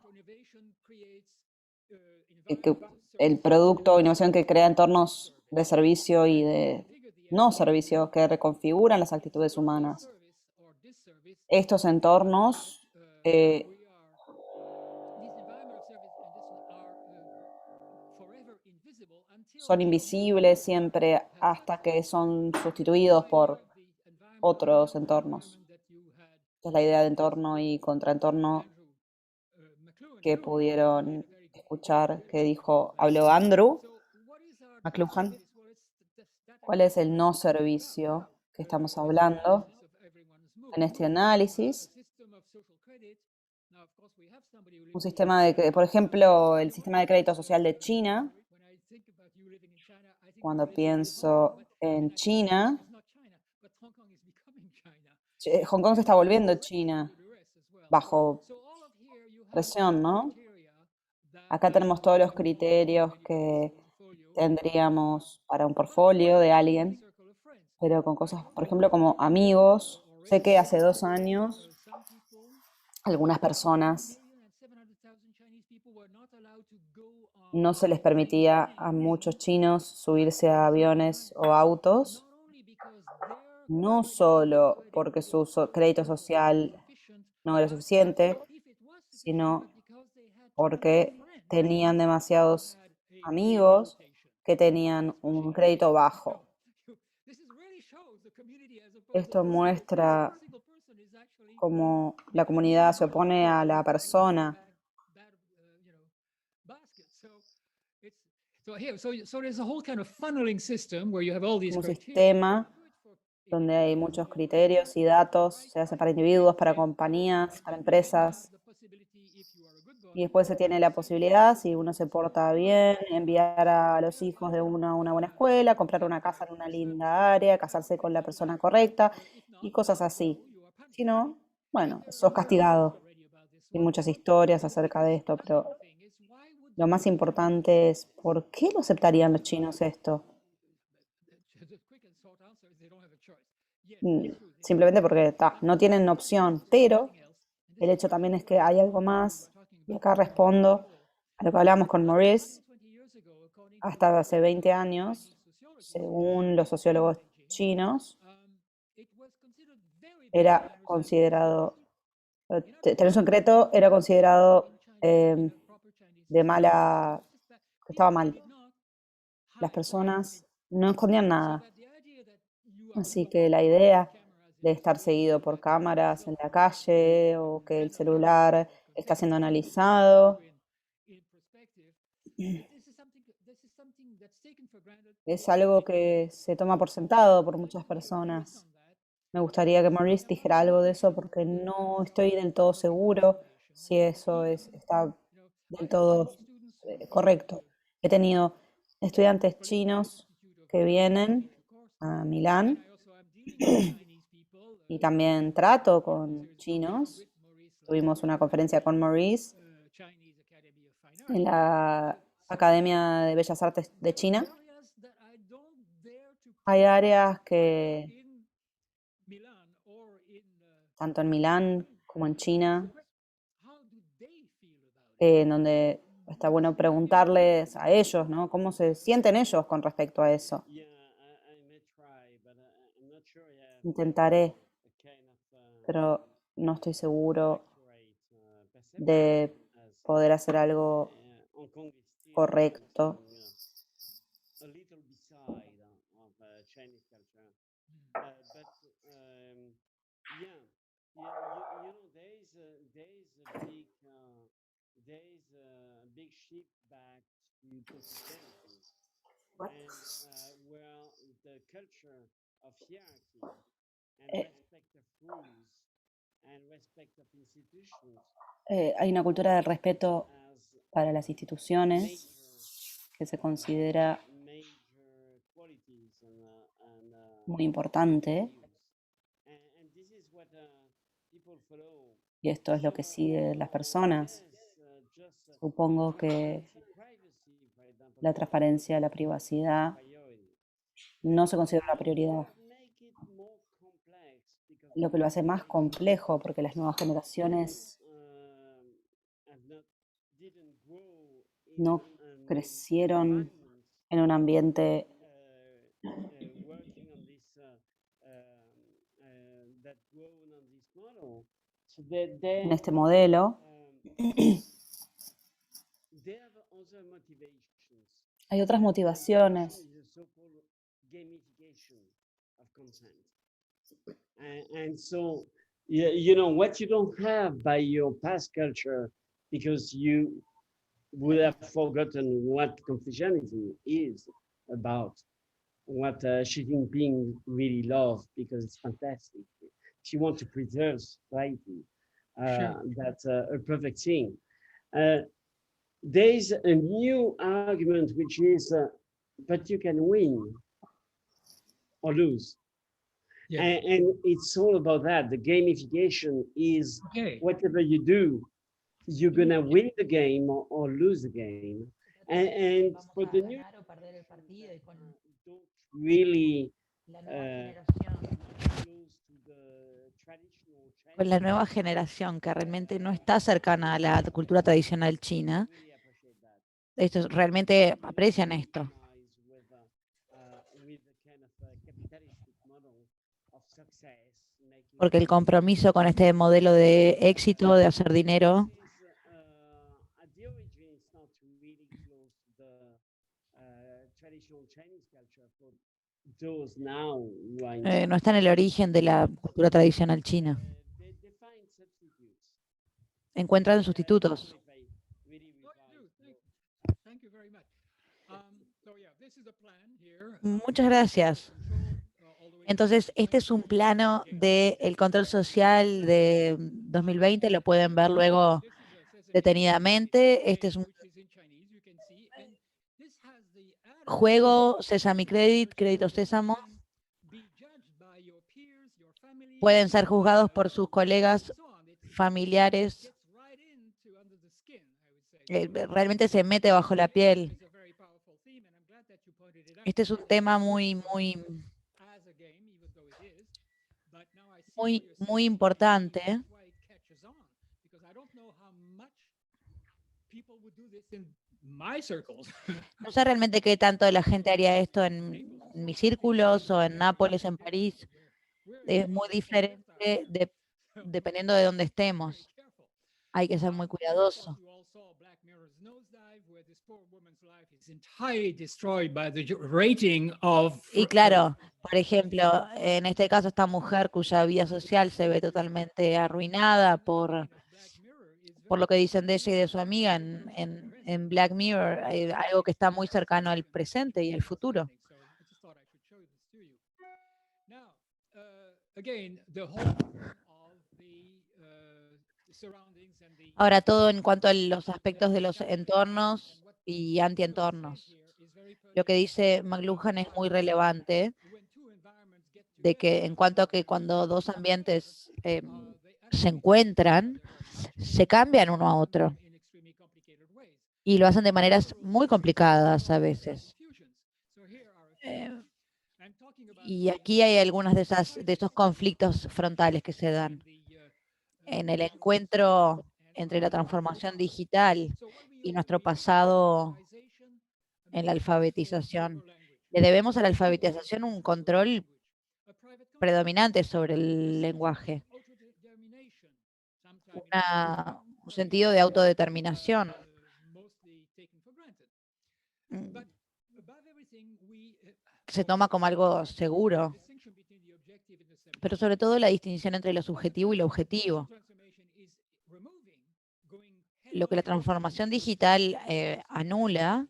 que el producto o innovación que crea entornos de servicio y de no servicio que reconfiguran las actitudes humanas. Estos entornos son invisibles siempre hasta que son sustituidos por otros entornos. Esta es la idea de entorno y contraentorno que pudieron escuchar, que habló Andrew McLuhan. ¿Cuál es el no servicio que estamos hablando en este análisis? Un sistema por ejemplo, el sistema de crédito social de China. Cuando pienso en China, Hong Kong se está volviendo China bajo presión, ¿no? Acá tenemos todos los criterios que tendríamos para un portfolio de alguien, pero con cosas, por ejemplo, como amigos. Sé que hace 2 años algunas personas no se les permitía a muchos chinos subirse a aviones o autos no solo porque su crédito social no era suficiente, sino porque tenían demasiados amigos que tenían un crédito bajo. Esto muestra cómo la comunidad se opone a la persona. Un sistema donde hay muchos criterios y datos, se hace para individuos, para compañías, para empresas. Y después se tiene la posibilidad, si uno se porta bien, enviar a los hijos de uno a una buena escuela, comprar una casa en una linda área, casarse con la persona correcta y cosas así. Si no, bueno, sos castigado. Hay muchas historias acerca de esto, pero lo más importante es, ¿por qué lo aceptarían los chinos esto? Simplemente porque no tienen opción, pero el hecho también es que hay algo más, y acá respondo a lo que hablamos con Maurice. Hasta hace 20 años, según los sociólogos chinos, era considerado, tener un secreto era considerado de mala, que estaba mal. Las personas no escondían nada. Así que la idea de estar seguido por cámaras en la calle o que el celular está siendo analizado es algo que se toma por sentado por muchas personas. Me gustaría que Maurice dijera algo de eso porque no estoy del todo seguro si eso está del todo correcto. He tenido estudiantes chinos que vienen a Milán y también trato con chinos. Tuvimos una conferencia con Maurice en la Academia de Bellas Artes de China. Hay áreas que, tanto en Milán como en China, en donde está bueno preguntarles a ellos, ¿no? ¿Cómo se sienten ellos con respecto a eso? Intentaré, pero no estoy seguro de poder hacer algo correcto. What? Hay una cultura de respeto para las instituciones que se considera muy importante, y esto es lo que siguen las personas. Supongo que la transparencia, la privacidad no se considera una prioridad, lo que lo hace más complejo porque las nuevas generaciones no crecieron en un ambiente en este modelo. Hay otras motivaciones. And so, you know, what you don't have by your past culture, because you would have forgotten what Confucianism is about, what Xi Jinping really loves, because it's fantastic. She wants to preserve society. That's a perfect thing. There's a new argument, which is, but you can win or lose. Yeah. And it's all about that. The gamification is whatever you do, you're going to win the game or lose the game. And for the new, don't really Con la nueva generación que realmente no está cercana a la cultura tradicional china, estos realmente aprecian esto. porque el compromiso con este modelo de éxito, de hacer dinero, at the origin, it's not really close to the traditional Chinese culture for those now who are in no está en el origen de la cultura tradicional china. they find substitutes. Encuentran sustitutos. Thank you very much. So yeah, this is a plan here. Muchas gracias. Entonces, este es un plano del control social de 2020, lo pueden ver luego detenidamente. Este es un juego Sesame Credit, Crédito Sésamo. Pueden ser juzgados por sus colegas, familiares. Realmente se mete bajo la piel. Este es un tema muy importante. No sé realmente qué tanto la gente haría esto en mis círculos o en Nápoles, en París. Es muy diferente dependiendo de dónde estemos. Hay que ser muy cuidadoso. Y claro, por ejemplo, en este caso, esta mujer cuya vida social se ve totalmente arruinada por lo que dicen de ella y de su amiga en Black Mirror, algo que está muy cercano al presente y al futuro. Ahora, todo en cuanto a los aspectos de los entornos y antientornos. Lo que dice McLuhan es muy relevante, de que en cuanto a que cuando dos ambientes se encuentran, se cambian uno a otro. Y lo hacen de maneras muy complicadas a veces. Y aquí hay algunos de esos conflictos frontales que se dan. En el encuentro entre la transformación digital y nuestro pasado en la alfabetización. Le debemos a la alfabetización un control predominante sobre el lenguaje. Un sentido de autodeterminación. Se toma como algo seguro. Pero sobre todo la distinción entre lo subjetivo y lo objetivo. Lo que la transformación digital anula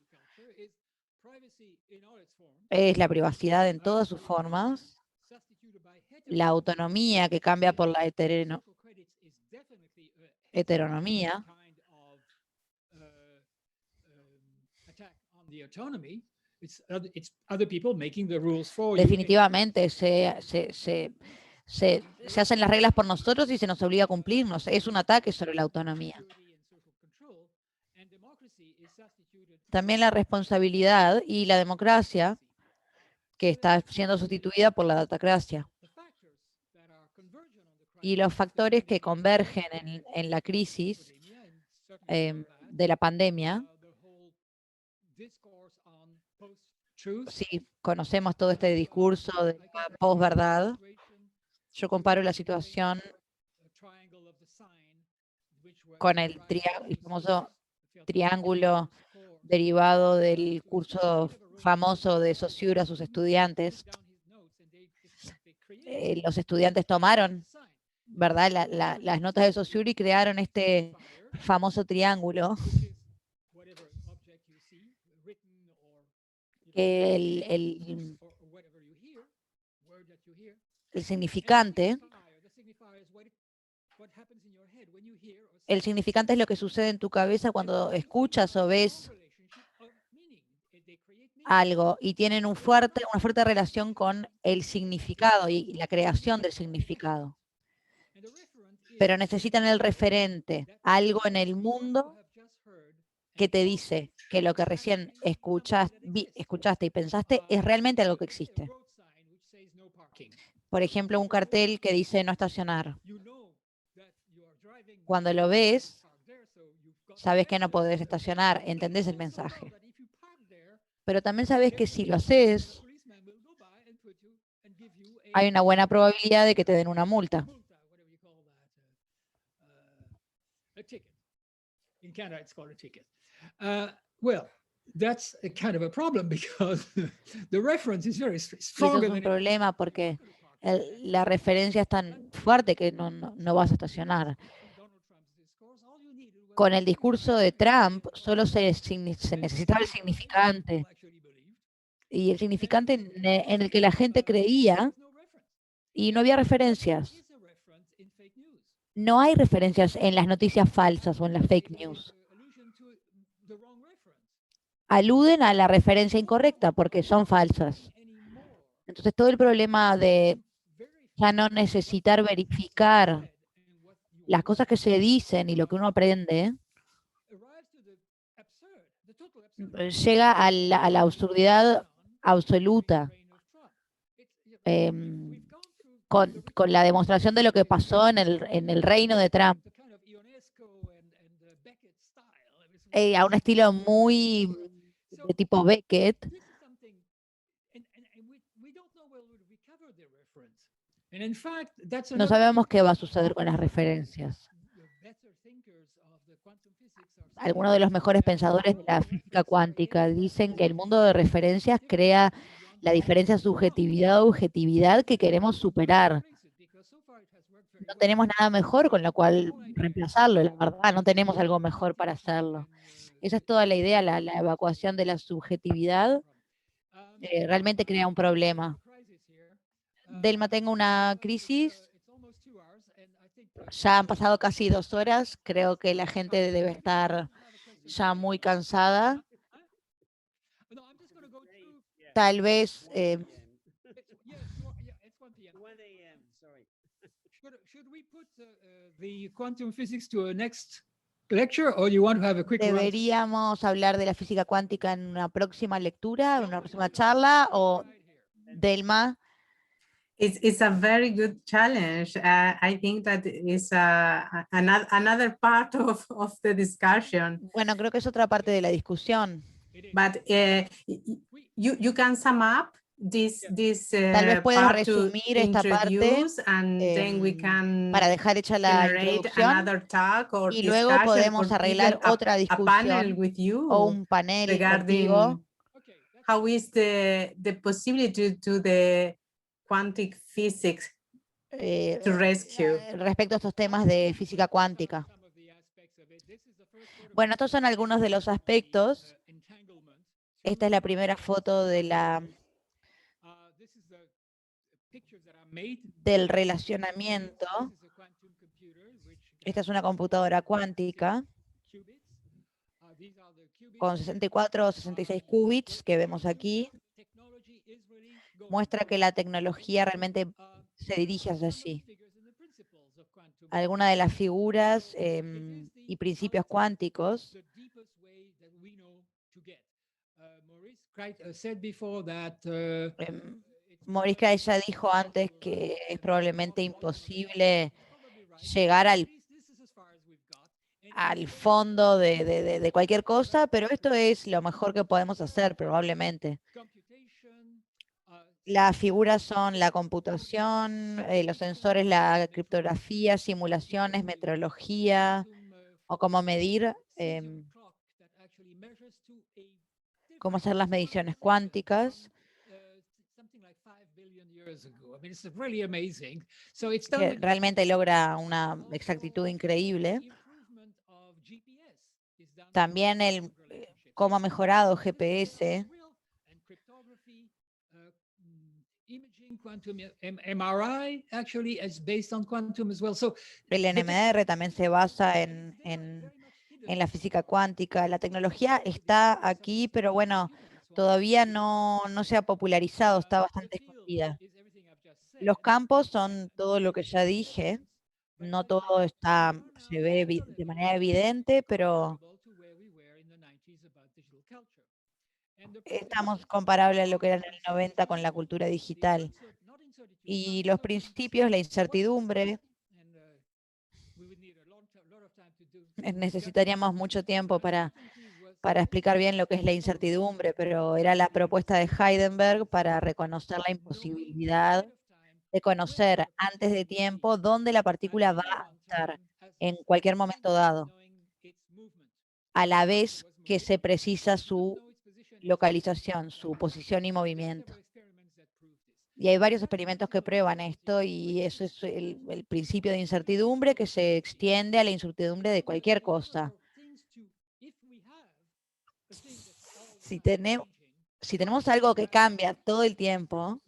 es la privacidad en todas sus formas, la autonomía que cambia por la heteronomía, definitivamente se hacen las reglas por nosotros y se nos obliga a cumplirnos. Es un ataque sobre la autonomía. También la responsabilidad y la democracia, que está siendo sustituida por la datacracia. Y los factores que convergen en la crisis de la pandemia. Sí, conocemos todo este discurso de posverdad. Yo comparo la situación con el famoso triángulo derivado del curso famoso de Saussure a sus estudiantes. Los estudiantes tomaron, ¿verdad?, las notas de Saussure y crearon este famoso triángulo. El significante. El significante es lo que sucede en tu cabeza cuando escuchas o ves algo y tienen una fuerte relación con el significado y la creación del significado. Pero necesitan el referente, algo en el mundo que te dice que lo que recién escuchaste y pensaste es realmente algo que existe. Por ejemplo, un cartel que dice no estacionar. Cuando lo ves, sabes que no podés estacionar, entendés el mensaje. Pero también sabes que si lo haces, hay una buena probabilidad de que te den una multa. Canada, it's called a ticket. Well, that's a kind of a problem because the reference is very Y eso stronger es un than problema porque la referencia es tan fuerte que no vas a estacionar. Con el discurso de Trump solo se necesitaba el significante. Y el significante en el que la gente creía y no había referencias. No hay referencias en las noticias falsas o en las fake news. Aluden a la referencia incorrecta porque son falsas. Entonces todo el problema de ya no necesitar verificar las cosas que se dicen y lo que uno aprende llega a la absurdidad absoluta. Con la demostración de lo que pasó en el reino de Trump. A un estilo muy de tipo Beckett. No sabemos qué va a suceder con las referencias. Algunos de los mejores pensadores de la física cuántica dicen que el mundo de referencias crea la diferencia subjetividad-objetividad que queremos superar. No tenemos nada mejor con lo cual reemplazarlo, la verdad, no tenemos algo mejor para hacerlo. Esa es toda la idea, la evacuación de la subjetividad realmente crea un problema. Delma, tengo una crisis. Ya han pasado casi 2 horas. Creo que la gente debe estar ya muy cansada. Tal vez... 1 a.m., sorry. Should we put the quantum physics to a next lecture, or you want to have a quick run? ¿Deberíamos hablar de la física cuántica en una próxima lectura, en una próxima charla? O, Delma, It's a very good challenge. I think that is another part of the discussion. bueno, creo que es otra parte de la discusión. But you can sum up this Tal vez puedes part to resumir esta parte introduce, and then we can para dejar hecha la generate introducción another talk or y luego discussion, podemos or arreglar even otra a panel discusión with you o un panel contigo. regarding how is the possibility to the quantum physics to rescue. Respecto a estos temas de física cuántica. Bueno, estos son algunos de los aspectos. Esta es la primera foto de del relacionamiento. Esta es una computadora cuántica con 64 o 66 qubits que vemos aquí. Muestra que la tecnología realmente se dirige hacia allí. Algunas de las figuras y principios cuánticos Maurice Craig ya dijo antes que es probablemente imposible llegar al fondo de cualquier cosa, pero esto es lo mejor que podemos hacer probablemente. Las figuras son la computación, los sensores, la criptografía, simulaciones, metrología, o cómo medir, cómo hacer las mediciones cuánticas. Que realmente logra una exactitud increíble. También cómo ha mejorado GPS. El NMR también se basa en la física cuántica. La tecnología está aquí, pero bueno, todavía no se ha popularizado, está bastante escondida. Los campos son todo lo que ya dije. No todo se ve de manera evidente, pero estamos comparables a lo que era en el 90 con la cultura digital. Y los principios, la incertidumbre, necesitaríamos mucho tiempo para explicar bien lo que es la incertidumbre, pero era la propuesta de Heisenberg para reconocer la imposibilidad de conocer antes de tiempo dónde la partícula va a estar en cualquier momento dado. a la vez que se precisa su localización, su posición y movimiento. Y hay varios experimentos que prueban esto, y eso es el principio de incertidumbre que se extiende a la incertidumbre de cualquier cosa. Si tenemos algo que cambia todo el tiempo,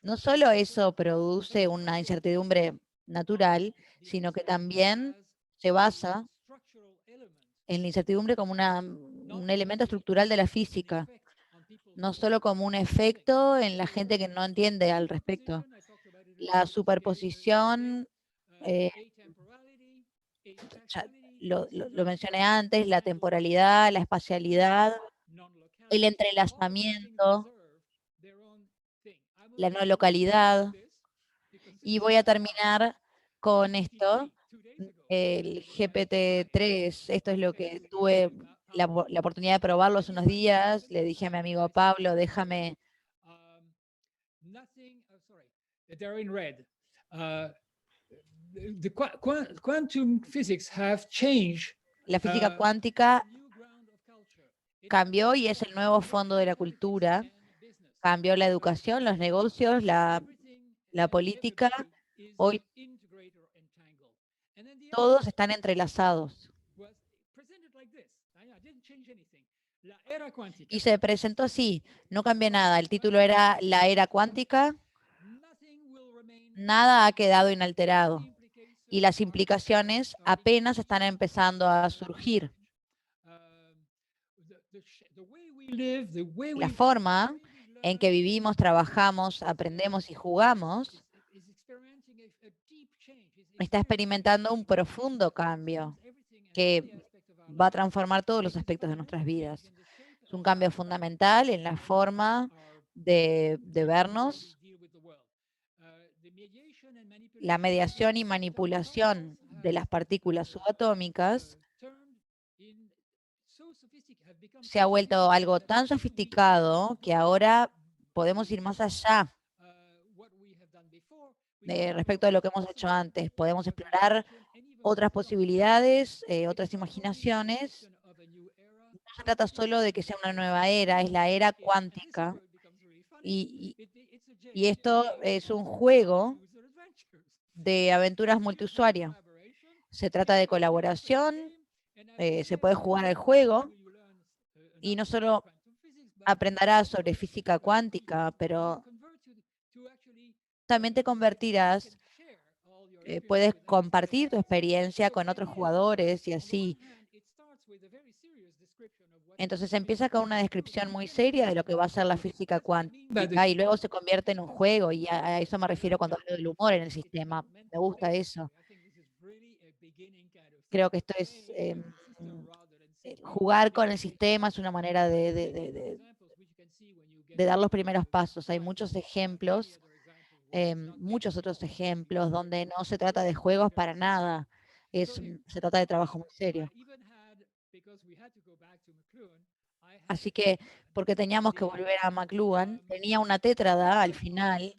no solo eso produce una incertidumbre natural, sino que también se basa en la incertidumbre como un elemento estructural de la física, no solo como un efecto en la gente que no entiende al respecto. La superposición, ya lo mencioné antes, la temporalidad, la espacialidad, el entrelazamiento, la no localidad. Y voy a terminar con esto, el GPT-3. Esto es lo que tuve la oportunidad de probarlo hace unos días. Le dije a mi amigo Pablo, déjame. They're in red. The quantum physics have changed. La física cuántica cambió y es el nuevo fondo de la cultura. Cambió la educación, los negocios, la política. Hoy todos están entrelazados. Y se presentó así, no cambió nada. El título era La Era Cuántica. Nada ha quedado inalterado. Y las implicaciones apenas están empezando a surgir. La forma en que vivimos, trabajamos, aprendemos y jugamos está experimentando un profundo cambio que va a transformar todos los aspectos de nuestras vidas. Es un cambio fundamental en la forma de vernos. La mediación y manipulación de las partículas subatómicas se ha vuelto algo tan sofisticado que ahora podemos ir más allá respecto a lo que hemos hecho antes. Podemos explorar otras posibilidades, otras imaginaciones. No se trata solo de que sea una nueva era, es la era cuántica. Y esto es un juego de aventuras multiusuario. Se trata de colaboración, se puede jugar al juego y no solo aprenderás sobre física cuántica, pero también te convertirás, puedes compartir tu experiencia con otros jugadores y así. Entonces empieza con una descripción muy seria de lo que va a ser la física cuántica y luego se convierte en un juego, y a eso me refiero cuando hablo del humor en el sistema. Me gusta eso. Creo que esto es jugar con el sistema, es una manera de dar los primeros pasos. Hay muchos ejemplos, muchos otros ejemplos donde no se trata de juegos para nada, se trata de trabajo muy serio. Así que, porque teníamos que volver a McLuhan, tenía una tétrada al final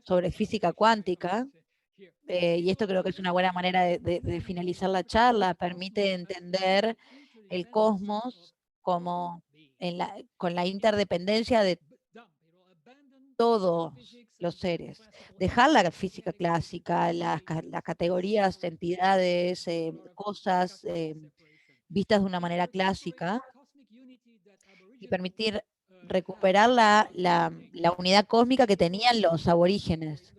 sobre física cuántica, y esto creo que es una buena manera de finalizar la charla. Permite entender el cosmos como con la interdependencia de todos los seres. Dejar la física clásica, las categorías, entidades, cosas vistas de una manera clásica, y permitir recuperar la unidad cósmica que tenían los aborígenes.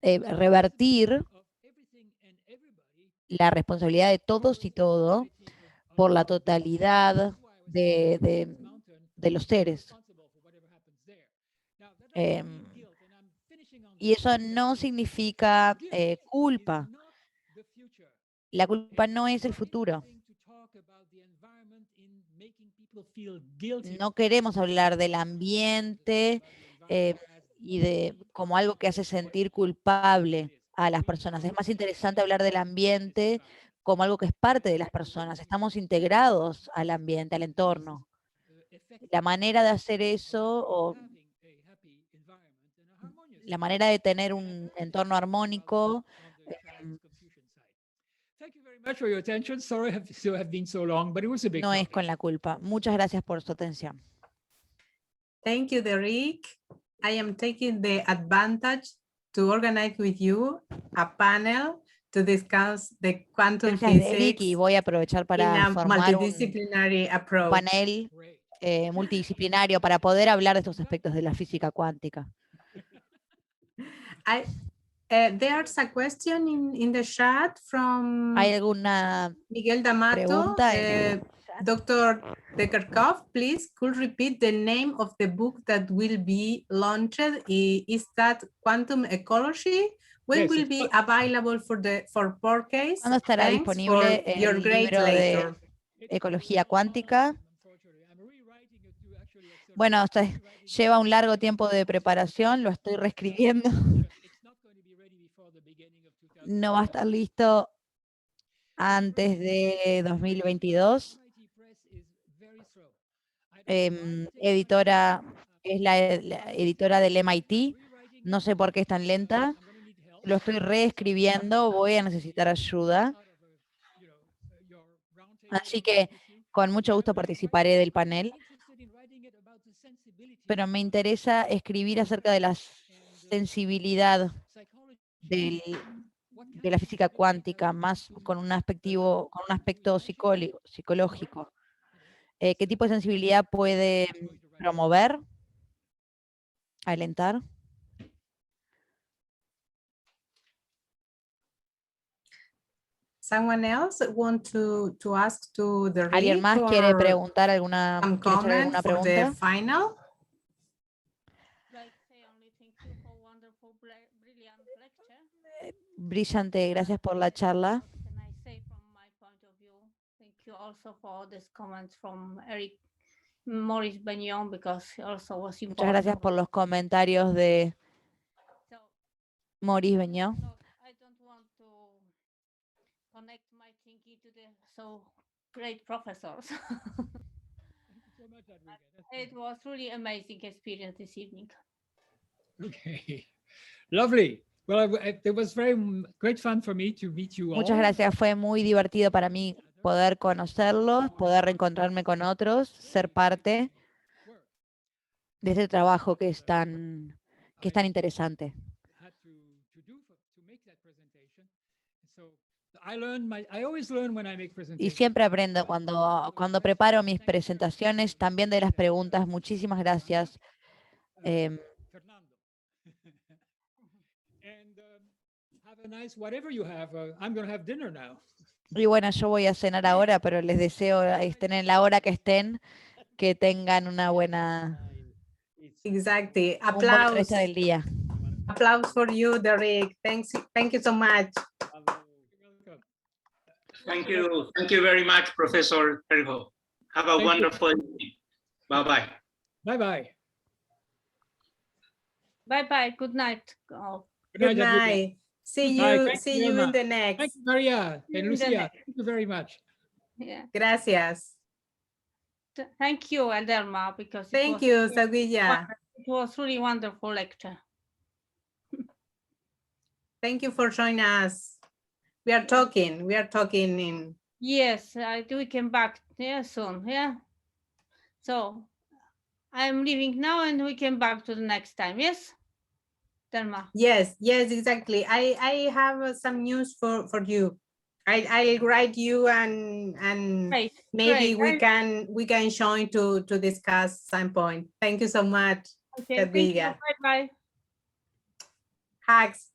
Revertir la responsabilidad de todos y todo por la totalidad de los seres. Y eso no significa culpa. La culpa no es el futuro. No queremos hablar del ambiente y como algo que hace sentir culpable a las personas. Es más interesante hablar del ambiente como algo que es parte de las personas. Estamos integrados al ambiente, al entorno. La manera de hacer eso, o la manera de tener un entorno armónico, much for your attention. Sorry to have been so long, but it was a big No es topic. con la culpa. Muchas gracias por su atención. Thank you, Derek. I am taking the advantage to organize with you a panel to discuss the quantum Gracias, Derek, y physics voy a aprovechar in para a formar un multidisciplinary approach. panel Great. multidisciplinario para poder hablar de estos aspectos de la física cuántica. There's a question in the chat from ¿Hay alguna Miguel D'Amato. pregunta en el chat? Dr. Dekerkov, please, could repeat the name of the book that will be launched? Is that Quantum Ecology? When Yes, will it's be available for purchase? ¿Cuándo estará Thanks disponible for your el great libro de lecture. ecología cuántica? Bueno, lleva un largo tiempo de preparación, lo estoy reescribiendo. No va a estar listo antes de 2022. Editora, es la editora del MIT. No sé por qué es tan lenta. Lo estoy reescribiendo, voy a necesitar ayuda. Así que con mucho gusto participaré del panel. Pero me interesa escribir acerca de la sensibilidad de la física cuántica, más con un aspecto psicológico. ¿Qué tipo de sensibilidad puede promover, alentar? Someone else want to ask to the ¿Alguien más quiere preguntar alguna, some quiere hacer alguna comment for the pregunta? final? Brillante, gracias por la charla. Thank you also for these comments from Maurice Benyon, because he also was important. Muchas gracias por los comentarios de Maurice Benyon. I don't want to connect my thinking to the so great professors. It was really amazing experience this evening. Okay, lovely. Well, it was great fun for me to meet you all. Muchas gracias, fue muy divertido para mí poder conocerlos, poder reencontrarme con otros, ser parte de este trabajo que es tan interesante. Y siempre aprendo cuando preparo mis presentaciones, también de las preguntas. Muchísimas gracias. Y bueno, yo voy a cenar ahora, pero les deseo, estén en la hora que estén, que tengan una buena... Exactly. Un buen resto del día. Applause for you, Derek. Thank you so much. Thank you very much, Professor Ergo. Have a wonderful evening. Bye-bye. Bye-bye. Bye-bye. Good night. Oh. Good night. See you in the next. Thank you, Maria and Lucia. Thank you very much. Yeah. Gracias. Thank you, Elderma, because thank you, Sadilla. It was really wonderful lecture. Thank you for joining us. We are talking in. Yes, we came back soon. Yeah. So I'm leaving now and we came back to the next time. Yes. Thelma. Yes, exactly. I have some news for you. I'll write you and great, maybe great. we can join to discuss some point. Thank you so much. Okay, thank you. Bye-bye. Hugs.